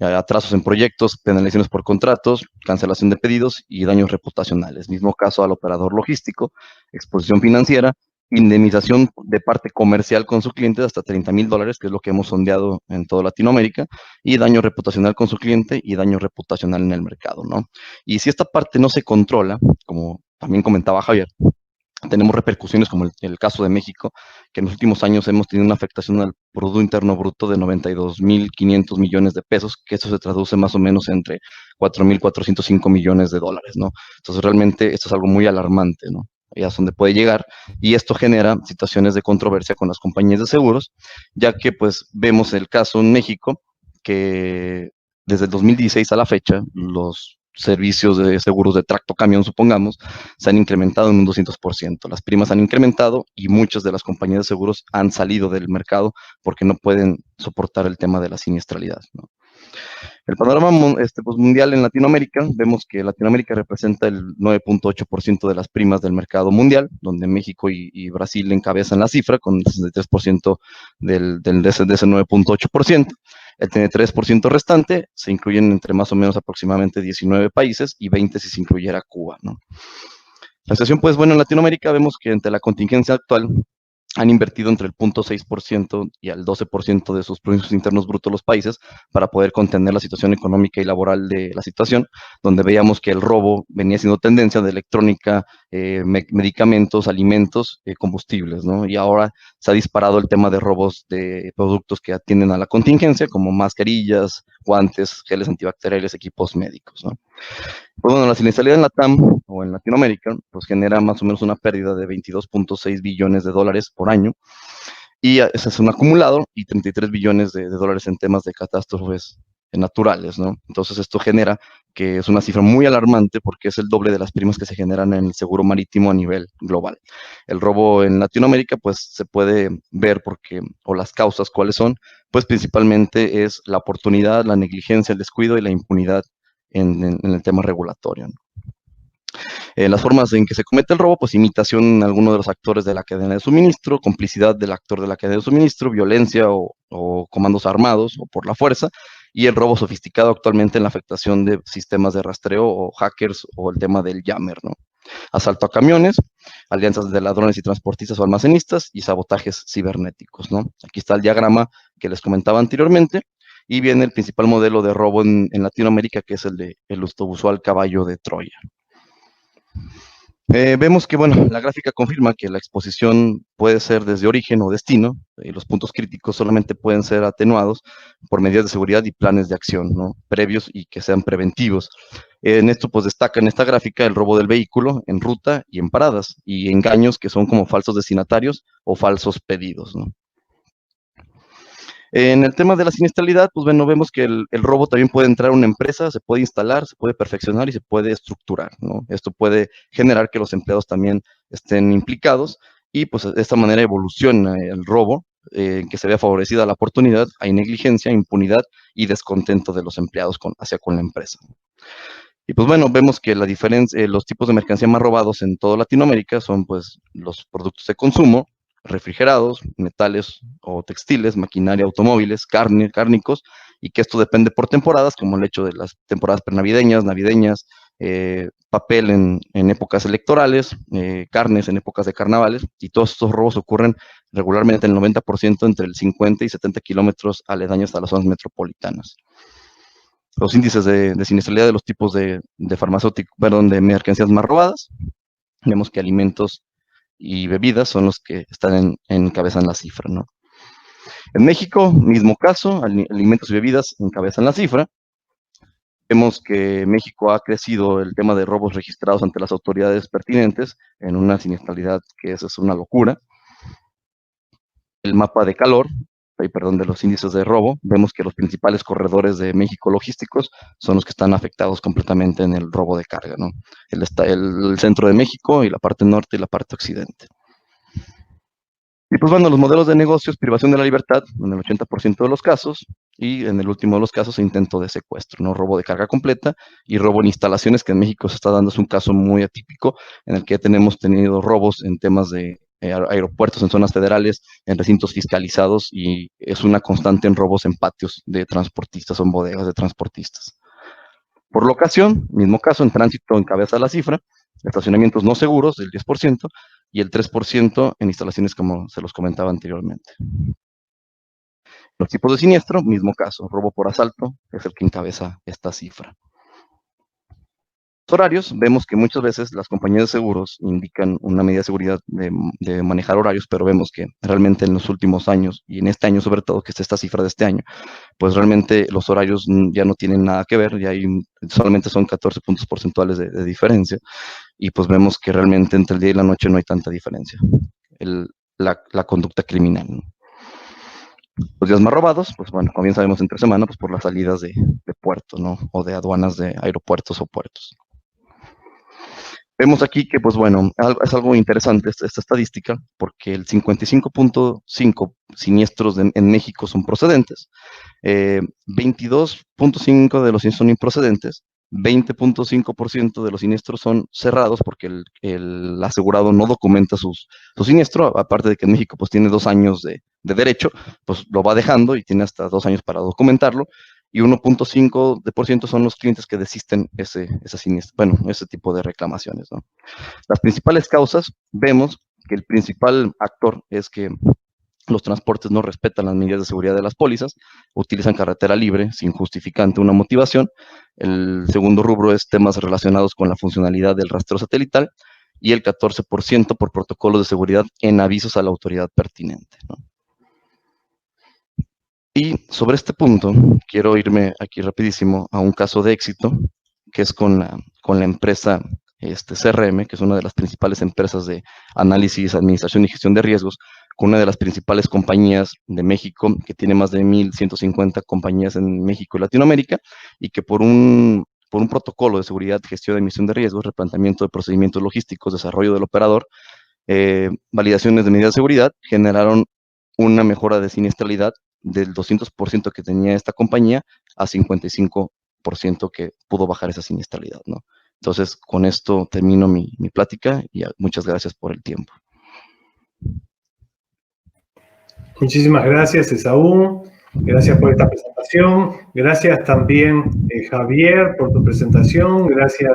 atrasos en proyectos, penalizaciones por contratos, cancelación de pedidos y daños reputacionales. Mismo caso al operador logístico, exposición financiera indemnización de parte comercial con su cliente de hasta $30,000, que es lo que hemos sondeado en toda Latinoamérica, y daño reputacional con su cliente y daño reputacional en el mercado, ¿no? Y si esta parte no se controla, como también comentaba Javier, tenemos repercusiones como el caso de México, que en los últimos años hemos tenido una afectación al Producto Interno Bruto de 92,500 millones de pesos, que eso se traduce más o menos entre 4,405 millones de dólares, ¿no? Entonces realmente esto es algo muy alarmante, ¿no? Ya es donde puede llegar, y esto genera situaciones de controversia con las compañías de seguros, ya que pues vemos el caso en México, que desde el 2016 a la fecha, los servicios de seguros de tractocamión, supongamos, se han incrementado en un 200%. Las primas han incrementado y muchas de las compañías de seguros han salido del mercado porque no pueden soportar el tema de la siniestralidad, ¿no? El panorama pues, mundial en Latinoamérica, vemos que Latinoamérica representa el 9,8% de las primas del mercado mundial, donde México y Brasil encabezan la cifra con el 63% de ese 9,8%. El 33% restante se incluyen entre más o menos aproximadamente 19 países y 20 si se incluyera Cuba, ¿no? La situación, pues bueno, en Latinoamérica vemos que ante la contingencia actual han invertido entre el 0,6% y al 12% de sus productos internos brutos los países para poder contener la situación económica y laboral de la situación, donde veíamos que el robo venía siendo tendencia de electrónica, medicamentos, alimentos, combustibles, ¿no? Y ahora se ha disparado el tema de robos de productos que atienden a la contingencia, como mascarillas, guantes, geles antibacteriales, equipos médicos, ¿no? Pues bueno, la siniestralidad en la TAM o en Latinoamérica, pues genera más o menos una pérdida de 22,6 billones de dólares por año, y ese es un acumulado, y 33 billones de dólares en temas de catástrofes naturales, ¿no? Entonces esto genera que es una cifra muy alarmante porque es el doble de las primas que se generan en el seguro marítimo a nivel global. El robo en Latinoamérica, pues se puede ver porque, o las causas cuáles son, pues principalmente es la oportunidad, la negligencia, el descuido y la impunidad en el tema regulatorio, ¿no? Las formas en que se comete el robo, pues imitación en alguno de los actores de la cadena de suministro, complicidad del actor de la cadena de suministro, violencia o comandos armados o por la fuerza, y el robo sofisticado actualmente en la afectación de sistemas de rastreo o hackers o el tema del jammer, ¿no? Asalto a camiones, alianzas de ladrones y transportistas o almacenistas y sabotajes cibernéticos, ¿no? Aquí está el diagrama que les comentaba anteriormente, y viene el principal modelo de robo en Latinoamérica, que es el usual caballo de Troya. Vemos que, bueno, la gráfica confirma que la exposición puede ser desde origen o destino, y los puntos críticos solamente pueden ser atenuados por medidas de seguridad y planes de acción, ¿no?, previos y que sean preventivos. En esto, pues, destaca en esta gráfica el robo del vehículo en ruta y en paradas, y engaños que son como falsos destinatarios o falsos pedidos, ¿no? En el tema de la siniestralidad, pues bueno, vemos que el robo también puede entrar a una empresa, se puede instalar, se puede perfeccionar y se puede estructurar, ¿no? Esto puede generar que los empleados también estén implicados, y pues de esta manera evoluciona el robo, en que se vea favorecida la oportunidad, hay negligencia, impunidad y descontento de los empleados hacia con la empresa. Y pues bueno, vemos que la diferencia, los tipos de mercancía más robados en toda Latinoamérica son pues los productos de consumo, refrigerados, metales o textiles, maquinaria, automóviles, cárnicos, y que esto depende por temporadas, como el hecho de las temporadas prenavideñas, navideñas, papel en épocas electorales, carnes en épocas de carnavales, y todos estos robos ocurren regularmente el 90% entre el 50 y 70 kilómetros aledaños a las zonas metropolitanas. Los índices de siniestralidad de los tipos de de mercancías más robadas, vemos que alimentos y bebidas son los que están encabezan la cifra, ¿no? En México, mismo caso, alimentos y bebidas encabezan la cifra. Vemos que México ha crecido el tema de robos registrados ante las autoridades pertinentes en una siniestralidad que es una locura. El mapa de calor, de los índices de robo, vemos que los principales corredores de México logísticos son los que están afectados completamente en el robo de carga, ¿no? El centro de México y la parte norte y la parte occidente. Y pues bueno, los modelos de negocios, privación de la libertad, en el 80% de los casos, y en el último de los casos, intento de secuestro, ¿no? Robo de carga completa y robo en instalaciones, que en México se está dando, es un caso muy atípico, en el que hemos tenido robos en temas de aeropuertos, en zonas federales, en recintos fiscalizados, y es una constante en robos en patios de transportistas o en bodegas de transportistas. Por locación, mismo caso, en tránsito encabeza la cifra, estacionamientos no seguros del 10%, y el 3% en instalaciones como se los comentaba anteriormente. Los tipos de siniestro, mismo caso, robo por asalto es el que encabeza esta cifra. Los horarios, vemos que muchas veces las compañías de seguros indican una medida de seguridad de manejar horarios, pero vemos que realmente en los últimos años, y en este año sobre todo, que es esta cifra de este año, pues realmente los horarios ya no tienen nada que ver, solamente son 14 puntos porcentuales de diferencia, y pues vemos que realmente entre el día y la noche no hay tanta diferencia, la conducta criminal, ¿no? Los días más robados, pues bueno, como bien sabemos, entre semana, pues por las salidas de puertos, ¿no? O de aduanas de aeropuertos o puertos. Vemos aquí que, pues bueno, es algo interesante esta estadística, porque el 55.5 siniestros en México son procedentes, 22.5 de los siniestros son improcedentes, 20.5% de los siniestros son cerrados porque el asegurado no documenta su siniestro, aparte de que en México pues tiene 2 años de derecho, pues lo va dejando y tiene hasta 2 años para documentarlo, y 1.5% son los clientes que desisten ese tipo de reclamaciones, ¿no? Las principales causas, vemos que el principal actor es que los transportes no respetan las medidas de seguridad de las pólizas, utilizan carretera libre sin justificante una motivación. El segundo rubro es temas relacionados con la funcionalidad del rastreo satelital, y el 14% por protocolos de seguridad en avisos a la autoridad pertinente, ¿no? Y sobre este punto, quiero irme aquí rapidísimo a un caso de éxito, que es con la empresa CRM, que es una de las principales empresas de análisis, administración y gestión de riesgos, con una de las principales compañías de México, que tiene más de 1,150 compañías en México y Latinoamérica, y que por un protocolo de seguridad, gestión de emisión de riesgos, replanteamiento de procedimientos logísticos, desarrollo del operador, validaciones de medidas de seguridad, generaron una mejora de siniestralidad del 200% que tenía esta compañía a 55% que pudo bajar esa siniestralidad, ¿no? Entonces, con esto termino mi plática y muchas gracias por el tiempo. Muchísimas gracias, Esaú. Gracias por esta presentación. Gracias también, Javier, por tu presentación. Gracias,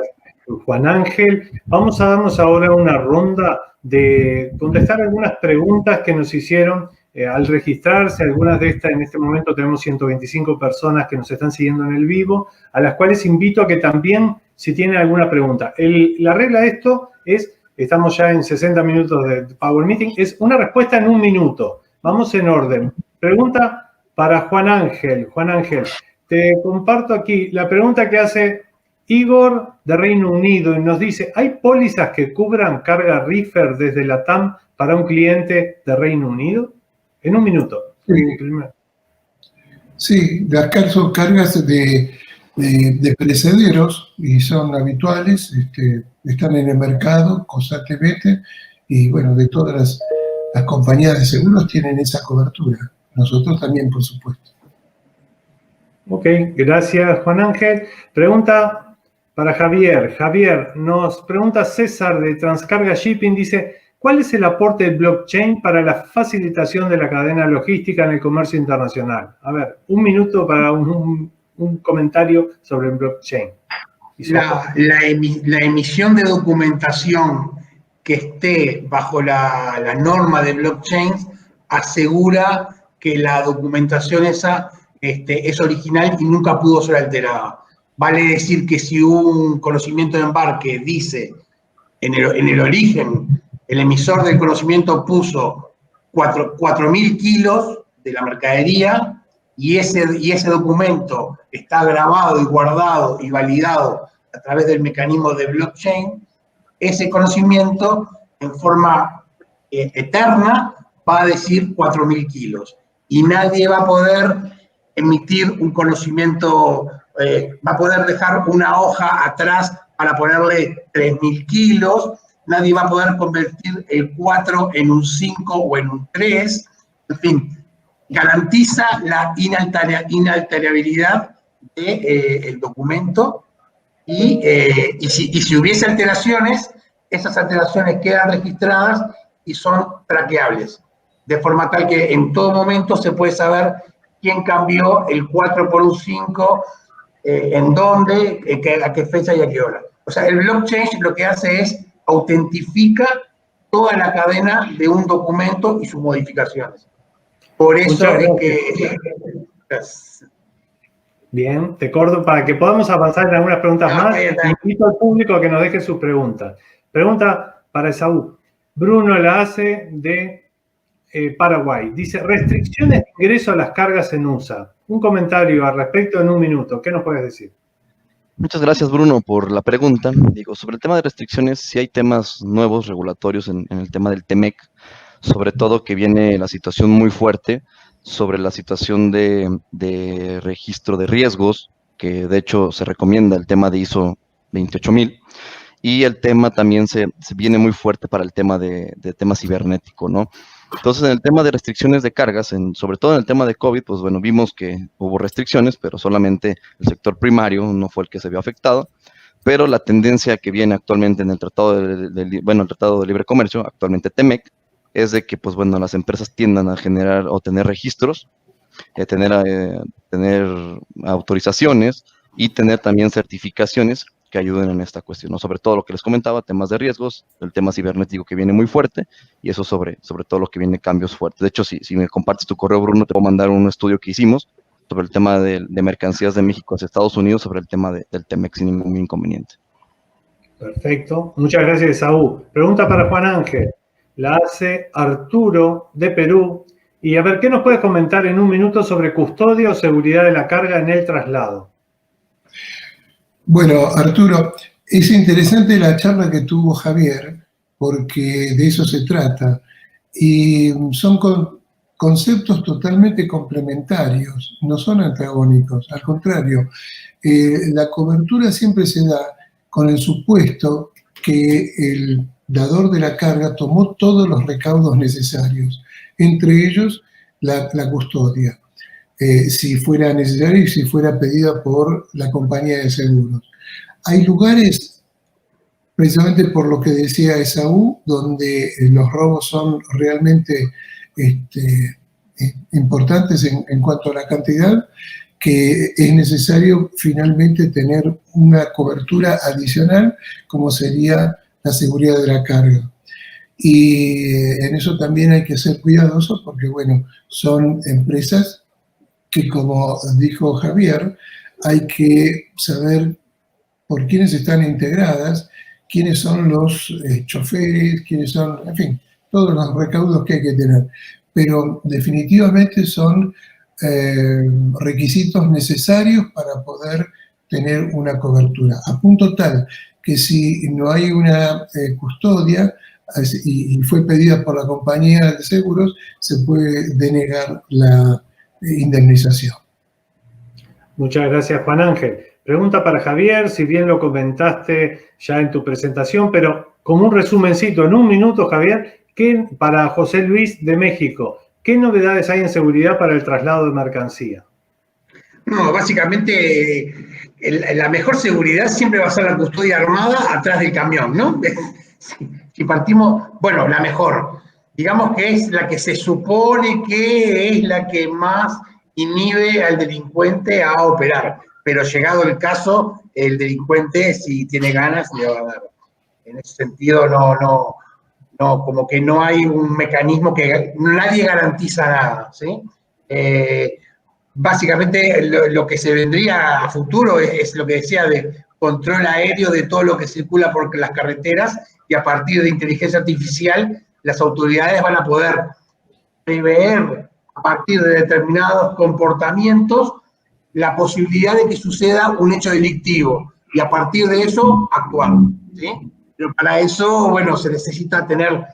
Juan Ángel. Vamos a darnos ahora una ronda de contestar algunas preguntas que nos hicieron al registrarse. Algunas de estas, en este momento tenemos 125 personas que nos están siguiendo en el vivo, a las cuales invito a que también, si tienen alguna pregunta. La regla de esto es, estamos ya en 60 minutos de Power Meeting, es una respuesta en 1 minuto. Vamos en orden. Pregunta para Juan Ángel. Juan Ángel, te comparto aquí la pregunta que hace Igor de Reino Unido y nos dice, ¿hay pólizas que cubran carga reefer desde la TAM para un cliente de Reino Unido? En 1 minuto. Sí, son cargas de perecederos y son habituales, están en el mercado, COSATE vete, y bueno, de todas las compañías de seguros tienen esa cobertura. Nosotros también, por supuesto. Ok, gracias, Juan Ángel. Pregunta para Javier. Javier, nos pregunta César de Transcarga Shipping, dice, ¿cuál es el aporte del blockchain para la facilitación de la cadena logística en el comercio internacional? A ver, 1 minuto para un comentario sobre el blockchain. La emisión de documentación que esté bajo la norma de blockchain asegura que la documentación esa es original y nunca pudo ser alterada. Vale decir que si un conocimiento de embarque dice en el origen, el emisor del conocimiento puso 4.000 kilos de la mercadería y ese documento está grabado y guardado y validado a través del mecanismo de blockchain, ese conocimiento en forma eterna va a decir 4.000 kilos y nadie va a poder emitir un conocimiento, va a poder dejar una hoja atrás para ponerle 3.000 kilos, nadie va a poder convertir el 4 en un 5 o en un 3, en fin, garantiza la inalterabilidad del documento y si hubiese alteraciones, esas alteraciones quedan registradas y son traqueables, de forma tal que en todo momento se puede saber quién cambió el 4 por un 5, en dónde, a qué fecha y a qué hora. O sea, el blockchain lo que hace es autentifica toda la cadena de un documento y sus modificaciones. Por eso es que... Bien, te corto para que podamos avanzar en algunas preguntas más. Invito al público a que nos deje sus preguntas. Pregunta para Esaú. Bruno la hace de Paraguay. Dice, restricciones de ingreso a las cargas en USA. Un comentario al respecto en un minuto. ¿Qué nos puedes decir? Muchas gracias, Bruno, por la pregunta. Digo, sobre el tema de restricciones, sí hay temas nuevos regulatorios en el tema del TEMEC, sobre todo que viene la situación muy fuerte sobre la situación de registro de riesgos, que de hecho se recomienda el tema de ISO 28000, y el tema también se viene muy fuerte para el tema de tema cibernético, ¿no? Entonces, en el tema de restricciones de cargas, sobre todo en el tema de COVID, pues bueno, vimos que hubo restricciones, pero solamente el sector primario no fue el que se vio afectado, pero la tendencia que viene actualmente en el Tratado el Tratado de Libre Comercio, actualmente TEMEC, es de que, pues bueno, las empresas tiendan a generar o tener registros, tener autorizaciones y tener también certificaciones que ayuden en esta cuestión, ¿no? Sobre todo lo que les comentaba, temas de riesgos, el tema cibernético que viene muy fuerte, y eso sobre todo lo que viene cambios fuertes. De hecho, si me compartes tu correo, Bruno, te puedo mandar un estudio que hicimos sobre el tema de mercancías de México hacia Estados Unidos, sobre el tema del TEMEC sin ningún inconveniente. Perfecto. Muchas gracias, Saúl. Pregunta para Juan Ángel. La hace Arturo de Perú. Y a ver, ¿qué nos puedes comentar en un minuto sobre custodia o seguridad de la carga en el traslado? Bueno, Arturo, es interesante la charla que tuvo Javier, porque de eso se trata. Y son conceptos totalmente complementarios, no son antagónicos, al contrario. La cobertura siempre se da con el supuesto que el dador de la carga tomó todos los recaudos necesarios, entre ellos la custodia. Si fuera necesario y si fuera pedida por la compañía de seguros. Hay lugares, precisamente por lo que decía Esaú, donde los robos son realmente importantes en cuanto a la cantidad, que es necesario finalmente tener una cobertura adicional, como sería la seguridad de la carga. Y en eso también hay que ser cuidadosos porque, bueno, son empresas que, como dijo Javier, hay que saber por quiénes están integradas, quiénes son los choferes, quiénes son, en fin, todos los recaudos que hay que tener. Pero definitivamente son requisitos necesarios para poder tener una cobertura. A punto tal que si no hay una custodia y fue pedida por la compañía de seguros, se puede denegar la indemnización. Muchas gracias, Juan Ángel. Pregunta para Javier, si bien lo comentaste ya en tu presentación, pero como un resumencito, en un minuto, Javier, para José Luis de México, ¿qué novedades hay en seguridad para el traslado de mercancía? No, básicamente la mejor seguridad siempre va a ser la custodia armada atrás del camión, ¿no? Si partimos, bueno, la mejor, digamos que es la que se supone que es la que más inhibe al delincuente a operar, pero llegado el caso, el delincuente, si tiene ganas, le va a dar. En ese sentido, no, como que no hay un mecanismo que nadie garantiza nada, ¿sí? Básicamente lo que se vendría a futuro es lo que decía de control aéreo de todo lo que circula por las carreteras, y a partir de inteligencia artificial las autoridades van a poder prever a partir de determinados comportamientos la posibilidad de que suceda un hecho delictivo y a partir de eso actuar, ¿sí? Pero para eso, bueno, se necesita tener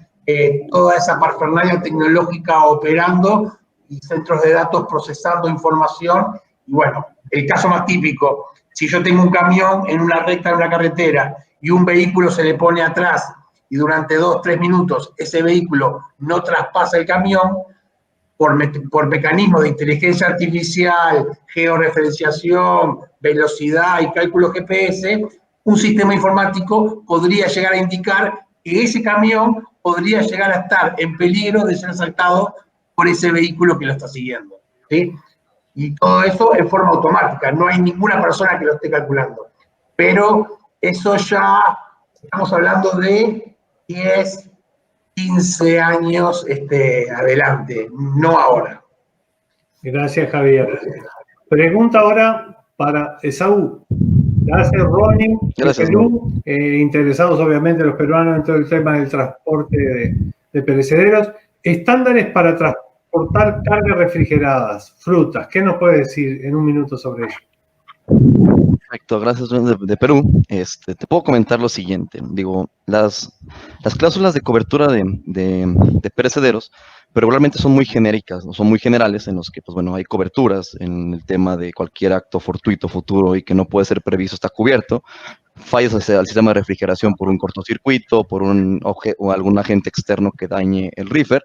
toda esa parafernalia tecnológica operando y centros de datos procesando información. Y bueno, el caso más típico, si yo tengo un camión en una recta en una carretera y un vehículo se le pone atrás y durante 2-3 minutos ese vehículo no traspasa el camión, por mecanismos de inteligencia artificial, georreferenciación, velocidad y cálculo GPS, un sistema informático podría llegar a indicar que ese camión podría llegar a estar en peligro de ser asaltado por ese vehículo que lo está siguiendo, ¿sí? Y todo eso en forma automática, no hay ninguna persona que lo esté calculando. Pero eso ya estamos hablando de 10, 15 años adelante, no ahora. Gracias, Javier. Pregunta ahora para Esaú. La hace Ronnie de Perú, interesados obviamente los peruanos en todo el tema del transporte de perecederos. Estándares para transportar cargas refrigeradas, frutas. ¿Qué nos puede decir en un minuto sobre ello? Perfecto, gracias de Perú. Te puedo comentar lo siguiente. Digo, las cláusulas de cobertura de perecederos, pero regularmente son muy genéricas, ¿no? Son muy generales, en los que, pues bueno, hay coberturas en el tema de cualquier acto fortuito futuro y que no puede ser previsto, está cubierto. Fallas al sistema de refrigeración por un cortocircuito, por o algún agente externo que dañe el reefer.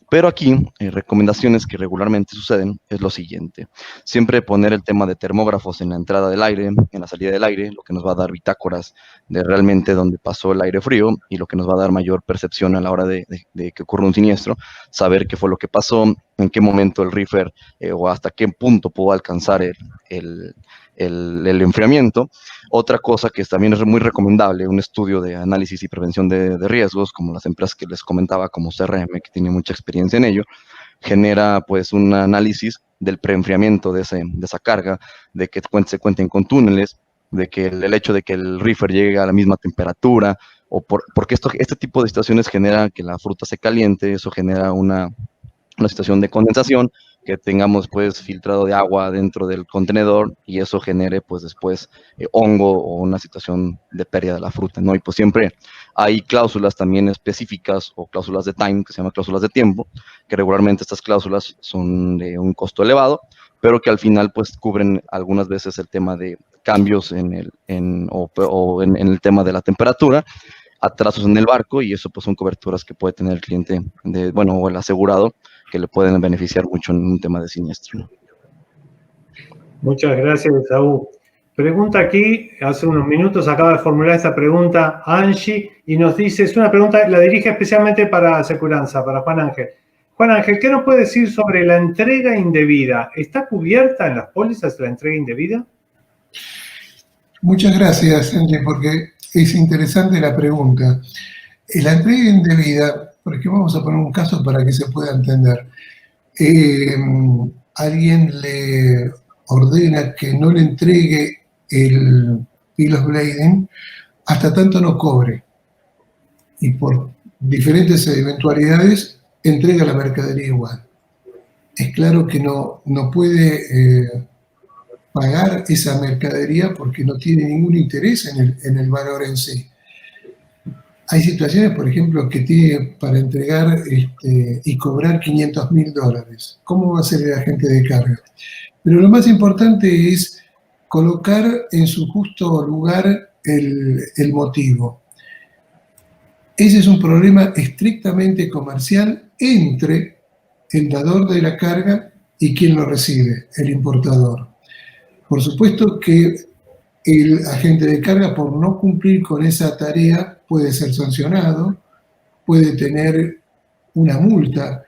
Pero aquí, recomendaciones que regularmente suceden es lo siguiente. Siempre poner el tema de termógrafos en la entrada del aire, en la salida del aire, lo que nos va a dar bitácoras de realmente dónde pasó el aire frío y lo que nos va a dar mayor percepción a la hora de que ocurra un siniestro, saber qué fue lo que pasó, en qué momento el reefer o hasta qué punto pudo alcanzar el enfriamiento. Otra cosa que también es muy recomendable, un estudio de análisis y prevención de riesgos, como las empresas que les comentaba, como CRM, que tiene mucha experiencia en ello, genera pues un análisis del preenfriamiento de esa carga, de que se cuenten con túneles, de que el hecho de que el reefer llegue a la misma temperatura, porque este tipo de situaciones genera que la fruta se caliente, eso genera una situación de condensación, que tengamos pues filtrado de agua dentro del contenedor y eso genere pues después hongo o una situación de pérdida de la fruta, ¿no? Y pues siempre hay cláusulas también específicas o cláusulas de time, que se llaman cláusulas de tiempo, que regularmente estas cláusulas son de un costo elevado, pero que al final pues cubren algunas veces el tema de cambios en el tema de la temperatura, atrasos en el barco, y eso pues son coberturas que puede tener el cliente, o el asegurado, que le pueden beneficiar mucho en un tema de siniestro. Muchas gracias, Esaú. Pregunta aquí, hace unos minutos acaba de formular esta pregunta Angie y nos dice, es una pregunta, la dirige especialmente para Securanza, para Juan Ángel. Juan Ángel, ¿qué nos puede decir sobre la entrega indebida? ¿Está cubierta en las pólizas la entrega indebida? Muchas gracias, Angie, porque es interesante la pregunta. La entrega indebida, porque vamos a poner un caso para que se pueda entender. Alguien le ordena que no le entregue el Pilot Blading hasta tanto no cobre. Y por diferentes eventualidades entrega la mercadería igual. Es claro que no puede pagar esa mercadería porque no tiene ningún interés en el valor en sí. Hay situaciones, por ejemplo, que tiene para entregar y cobrar $500.000. ¿Cómo va a ser el agente de carga? Pero lo más importante es colocar en su justo lugar el motivo. Ese es un problema estrictamente comercial entre el dador de la carga y quien lo recibe, el importador. Por supuesto que el agente de carga, por no cumplir con esa tarea, puede ser sancionado, puede tener una multa,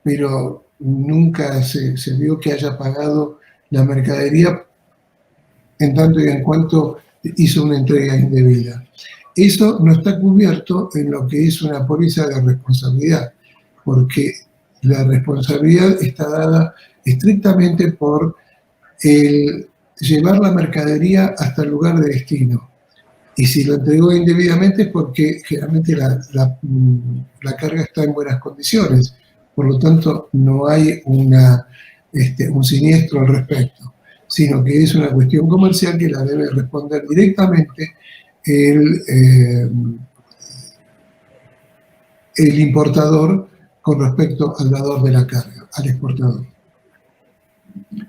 pero nunca se vio que haya pagado la mercadería en tanto y en cuanto hizo una entrega indebida. Eso no está cubierto en lo que es una póliza de responsabilidad, porque la responsabilidad está dada estrictamente por el llevar la mercadería hasta el lugar de destino. Y si lo entregó indebidamente es porque generalmente la carga está en buenas condiciones. Por lo tanto, no hay un siniestro al respecto, sino que es una cuestión comercial que la debe responder directamente el importador con respecto al dador de la carga, al exportador.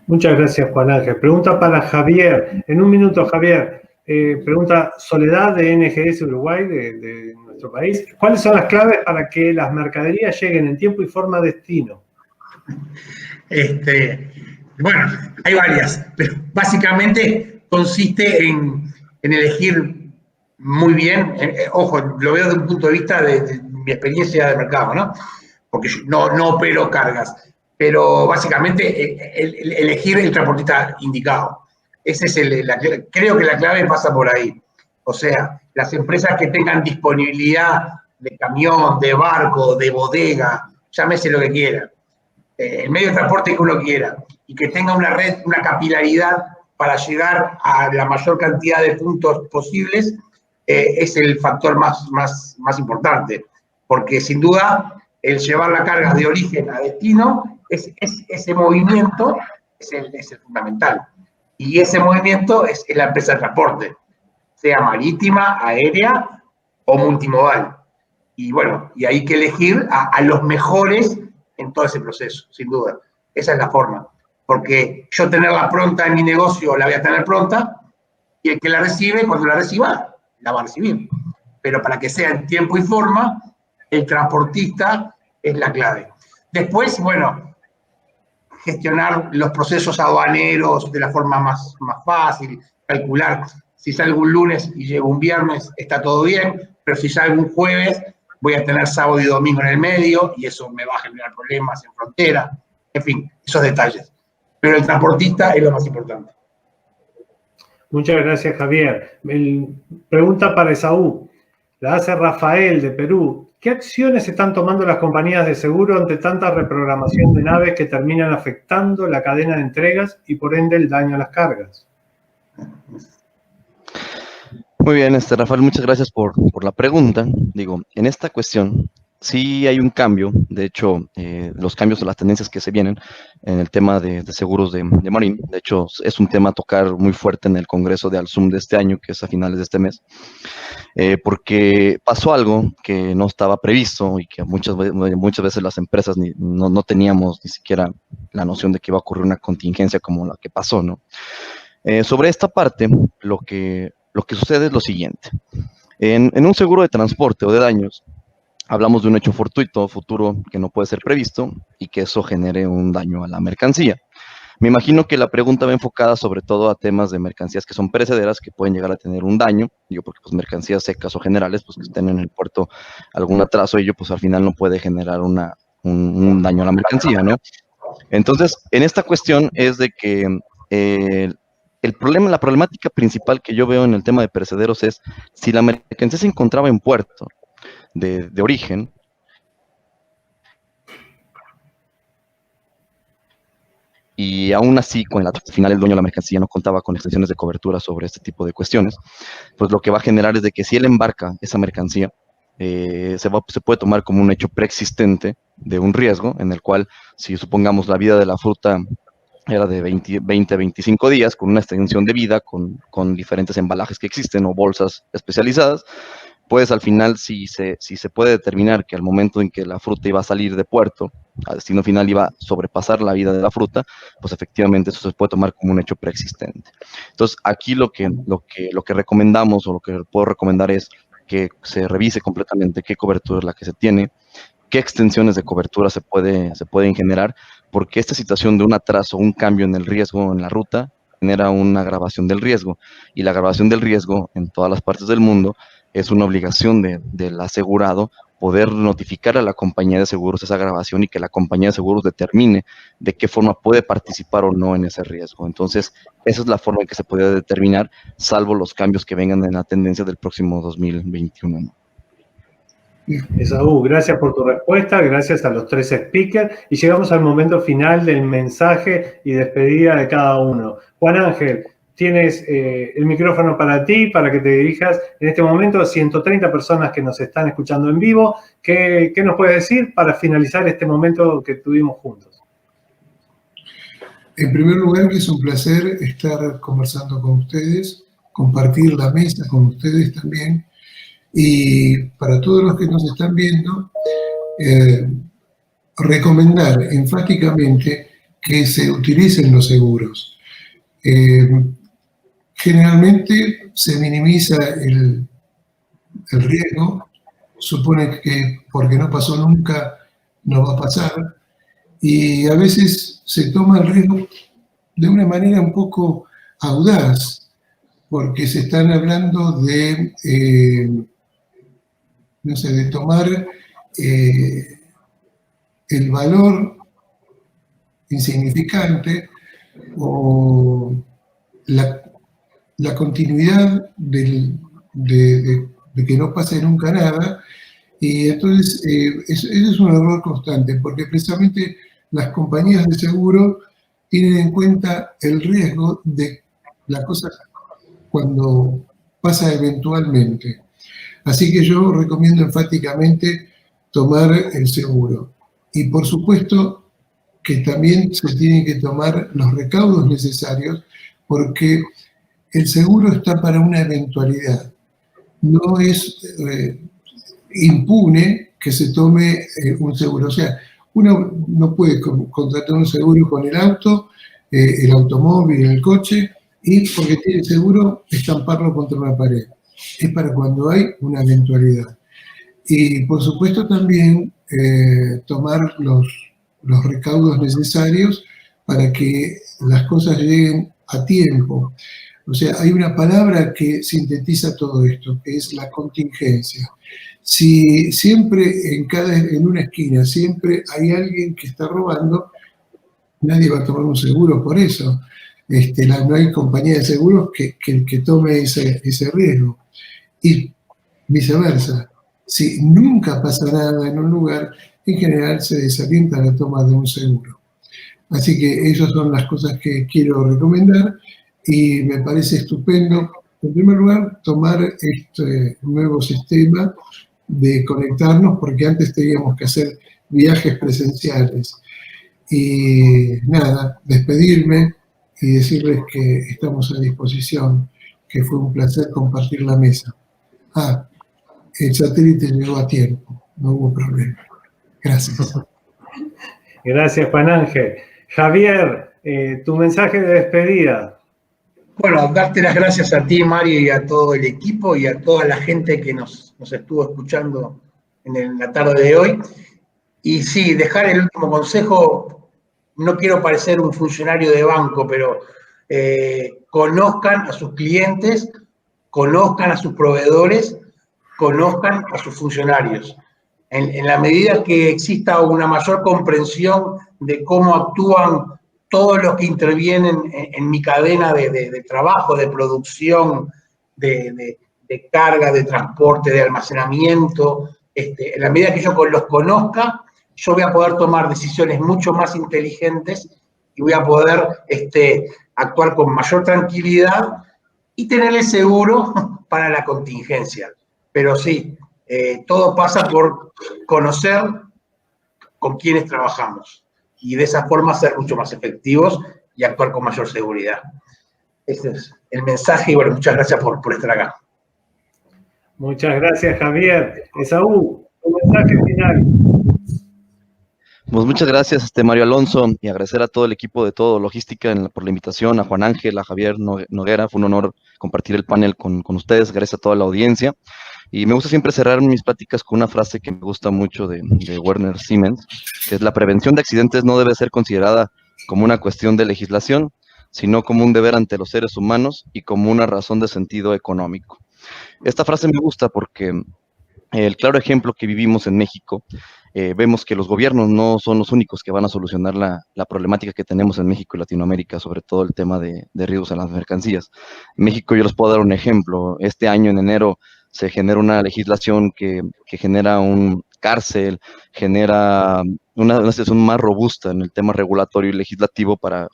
Muchas gracias, Juan Ángel. Pregunta para Javier. En un minuto, Javier. Pregunta Soledad de NGS Uruguay, de nuestro país. ¿Cuáles son las claves para que las mercaderías lleguen en tiempo y forma a destino? Bueno, hay varias, pero básicamente consiste en elegir muy bien, ojo, lo veo desde un punto de vista de mi experiencia de mercado, ¿no? Porque yo no opero cargas, pero básicamente elegir el transportista indicado. Ese es creo que la clave pasa por ahí. O sea, las empresas que tengan disponibilidad de camión, de barco, de bodega, llámese lo que quiera, el medio de transporte que uno quiera, y que tenga una red, una capilaridad para llegar a la mayor cantidad de puntos posibles, es el factor más importante, porque sin duda el llevar la carga de origen a destino, ese movimiento es el fundamental. Y ese movimiento es la empresa de transporte, sea marítima, aérea o multimodal. Y bueno, y hay que elegir a los mejores en todo ese proceso, sin duda. Esa es la forma. Porque yo tenerla pronta en mi negocio, la voy a tener pronta, y el que la recibe, cuando la reciba, la va a recibir. Pero para que sea en tiempo y forma, el transportista es la clave. Después, bueno, gestionar los procesos aduaneros de la forma más fácil, calcular si salgo un lunes y llego un viernes, está todo bien, pero si salgo un jueves, voy a tener sábado y domingo en el medio, y eso me va a generar problemas en frontera, en fin, esos detalles. Pero el transportista es lo más importante. Muchas gracias, Javier. Pregunta para Esaú. La hace Rafael de Perú. ¿Qué acciones están tomando las compañías de seguro ante tanta reprogramación de naves que terminan afectando la cadena de entregas y por ende el daño a las cargas? Muy bien, Rafael, muchas gracias por la pregunta. Digo, en esta cuestión sí hay un cambio, de hecho, los cambios o las tendencias que se vienen en el tema de seguros de Marine, de hecho, es un tema a tocar muy fuerte en el Congreso de Alsum de este año, que es a finales de este mes, porque pasó algo que no estaba previsto y que muchas veces las empresas no teníamos ni siquiera la noción de que iba a ocurrir una contingencia como la que pasó, ¿no? Sobre esta parte, lo que sucede es lo siguiente. En un seguro de transporte o de daños, hablamos de un hecho fortuito, futuro, que no puede ser previsto y que eso genere un daño a la mercancía. Me imagino que la pregunta va enfocada sobre todo a temas de mercancías que son perecederas, que pueden llegar a tener un daño, digo, porque pues mercancías secas o generales, pues que estén en el puerto algún atraso, ello pues al final no puede generar un daño a la mercancía, ¿no? Entonces, en esta cuestión es de que la problemática principal que yo veo en el tema de perecederos es si la mercancía se encontraba en puerto de origen, y aún así, con al final el dueño de la mercancía no contaba con extensiones de cobertura sobre este tipo de cuestiones, pues lo que va a generar es de que si él embarca esa mercancía, se puede tomar como un hecho preexistente de un riesgo, en el cual, si supongamos la vida de la fruta era de 20 a 25 días, con una extensión de vida, con diferentes embalajes que existen o bolsas especializadas, pues al final, si se puede determinar que al momento en que la fruta iba a salir de puerto, a destino final iba a sobrepasar la vida de la fruta, pues efectivamente eso se puede tomar como un hecho preexistente. Entonces, aquí lo que recomendamos o lo que puedo recomendar es que se revise completamente qué cobertura es la que se tiene, qué extensiones de cobertura se pueden generar, porque esta situación de un atraso, un cambio en el riesgo en la ruta, genera una agravación del riesgo, y la agravación del riesgo en todas las partes del mundo es una obligación del asegurado poder notificar a la compañía de seguros esa agravación y que la compañía de seguros determine de qué forma puede participar o no en ese riesgo. Entonces, esa es la forma en que se puede determinar, salvo los cambios que vengan en la tendencia del próximo 2021, ¿no? Esaú, gracias por tu respuesta, gracias a los tres speakers y llegamos al momento final del mensaje y despedida de cada uno. Juan Ángel, tienes el micrófono para ti, para que te dirijas en este momento a 130 personas que nos están escuchando en vivo. ¿Qué nos puedes decir para finalizar este momento que tuvimos juntos? En primer lugar, que es un placer estar conversando con ustedes, compartir la mesa con ustedes también. Y para todos los que nos están viendo, recomendar enfáticamente que se utilicen los seguros. Generalmente se minimiza el riesgo, supone que porque no pasó nunca no va a pasar, y a veces se toma el riesgo de una manera un poco audaz, porque se están hablando de de tomar el valor insignificante o la continuidad de que no pase nunca nada Y entonces, ese es un error constante, porque precisamente las compañías de seguro tienen en cuenta el riesgo de la cosa cuando pasa eventualmente. Así que yo recomiendo enfáticamente tomar el seguro. Y por supuesto que también se tienen que tomar los recaudos necesarios, porque el seguro está para una eventualidad. No es impune que se tome un seguro. O sea, uno no puede contratar un seguro con el auto, el automóvil, el coche, y porque tiene seguro, estamparlo contra una pared. Es para cuando hay una eventualidad. Y por supuesto también tomar los recaudos necesarios para que las cosas lleguen a tiempo. O sea, hay una palabra que sintetiza todo esto, que es la contingencia. Si siempre en una esquina siempre hay alguien que está robando, nadie va a tomar un seguro por eso. No hay compañía de seguros que tome ese riesgo. Y viceversa. Si nunca pasa nada en un lugar, en general se desalienta la toma de un seguro. Así que esas son las cosas que quiero recomendar y me parece estupendo, en primer lugar, tomar este nuevo sistema de conectarnos, porque antes teníamos que hacer viajes presenciales. Y nada, despedirme y decirles que estamos a disposición, que fue un placer compartir la mesa. El satélite llegó a tiempo, no hubo problema. Gracias. Gracias, Juan Ángel. Javier, tu mensaje de despedida. Bueno, darte las gracias a ti, Mario, y a todo el equipo y a toda la gente que nos estuvo escuchando en la tarde de hoy. Y sí, dejar el último consejo, no quiero parecer un funcionario de banco, pero conozcan a sus clientes, conozcan a sus proveedores, conozcan a sus funcionarios. En la medida que exista una mayor comprensión de cómo actúan todos los que intervienen en mi cadena de trabajo, de producción, de carga, de transporte, de almacenamiento, en la medida que yo los conozca, yo voy a poder tomar decisiones mucho más inteligentes y voy a poder actuar con mayor tranquilidad y tener el seguro para la contingencia. Pero sí, todo pasa por conocer con quiénes trabajamos y de esa forma ser mucho más efectivos y actuar con mayor seguridad. Ese es el mensaje y bueno, muchas gracias por estar acá. Muchas gracias, Javier. Esaú, un mensaje final. Pues muchas gracias, Mario Alonso, y agradecer a todo el equipo de Todo Logística por la invitación, a Juan Ángel, a Javier Noguera. Fue un honor compartir el panel con ustedes. Gracias a toda la audiencia. Y me gusta siempre cerrar mis pláticas con una frase que me gusta mucho de Werner Siemens, que es: la prevención de accidentes no debe ser considerada como una cuestión de legislación, sino como un deber ante los seres humanos y como una razón de sentido económico. Esta frase me gusta porque el claro ejemplo que vivimos en México, vemos que los gobiernos no son los únicos que van a solucionar la problemática que tenemos en México y Latinoamérica, sobre todo el tema de riesgos en las mercancías. En México, yo les puedo dar un ejemplo. Este año, en enero, se genera una legislación que genera un cárcel, genera una situación más robusta en el tema regulatorio y legislativo para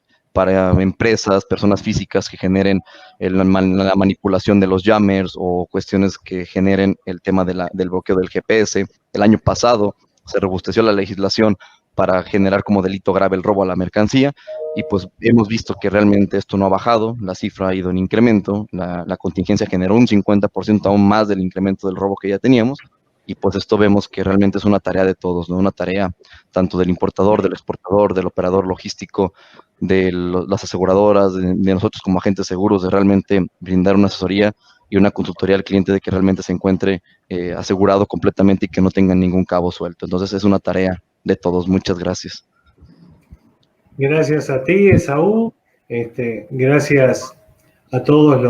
empresas, personas físicas que generen la manipulación de los jammers o cuestiones que generen el tema del bloqueo del GPS. El año pasado se robusteció la legislación para generar como delito grave el robo a la mercancía, y pues hemos visto que realmente esto no ha bajado, la cifra ha ido en incremento, la contingencia generó un 50% aún más del incremento del robo que ya teníamos, y pues esto vemos que realmente es una tarea de todos, ¿no? Una tarea tanto del importador, del exportador, del operador logístico, de las aseguradoras, de nosotros como agentes seguros, de realmente brindar una asesoría y una consultoría al cliente de que realmente se encuentre asegurado completamente y que no tenga ningún cabo suelto. Entonces es una tarea de todos. Muchas gracias. Gracias a ti, Esaú. Gracias a todos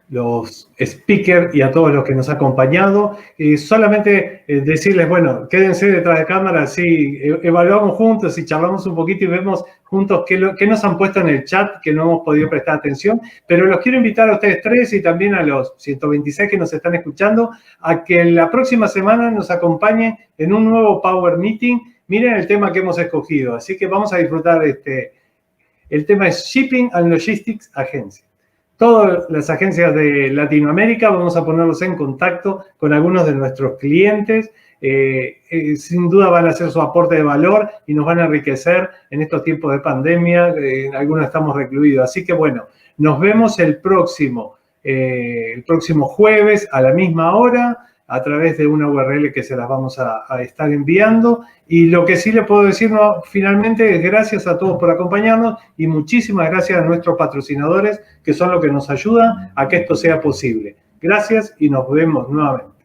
los speakers y a todos los que nos han acompañado. Solamente decirles, bueno, quédense detrás de cámara, así evaluamos juntos y charlamos un poquito y vemos juntos qué nos han puesto en el chat, que no hemos podido prestar atención, pero los quiero invitar a ustedes tres y también a los 126 que nos están escuchando a que la próxima semana nos acompañen en un nuevo Power Meeting. Miren el tema que hemos escogido, así que vamos a disfrutar el tema es Shipping and Logistics Agency. Todas las agencias de Latinoamérica vamos a ponerlos en contacto con algunos de nuestros clientes. Sin duda van a hacer su aporte de valor y nos van a enriquecer en estos tiempos de pandemia. En algunos estamos recluidos. Así que bueno, nos vemos el próximo jueves a la misma hora a través de una URL que se las vamos a estar enviando. Y lo que sí les puedo decir finalmente es gracias a todos por acompañarnos y muchísimas gracias a nuestros patrocinadores que son los que nos ayudan a que esto sea posible. Gracias y nos vemos nuevamente.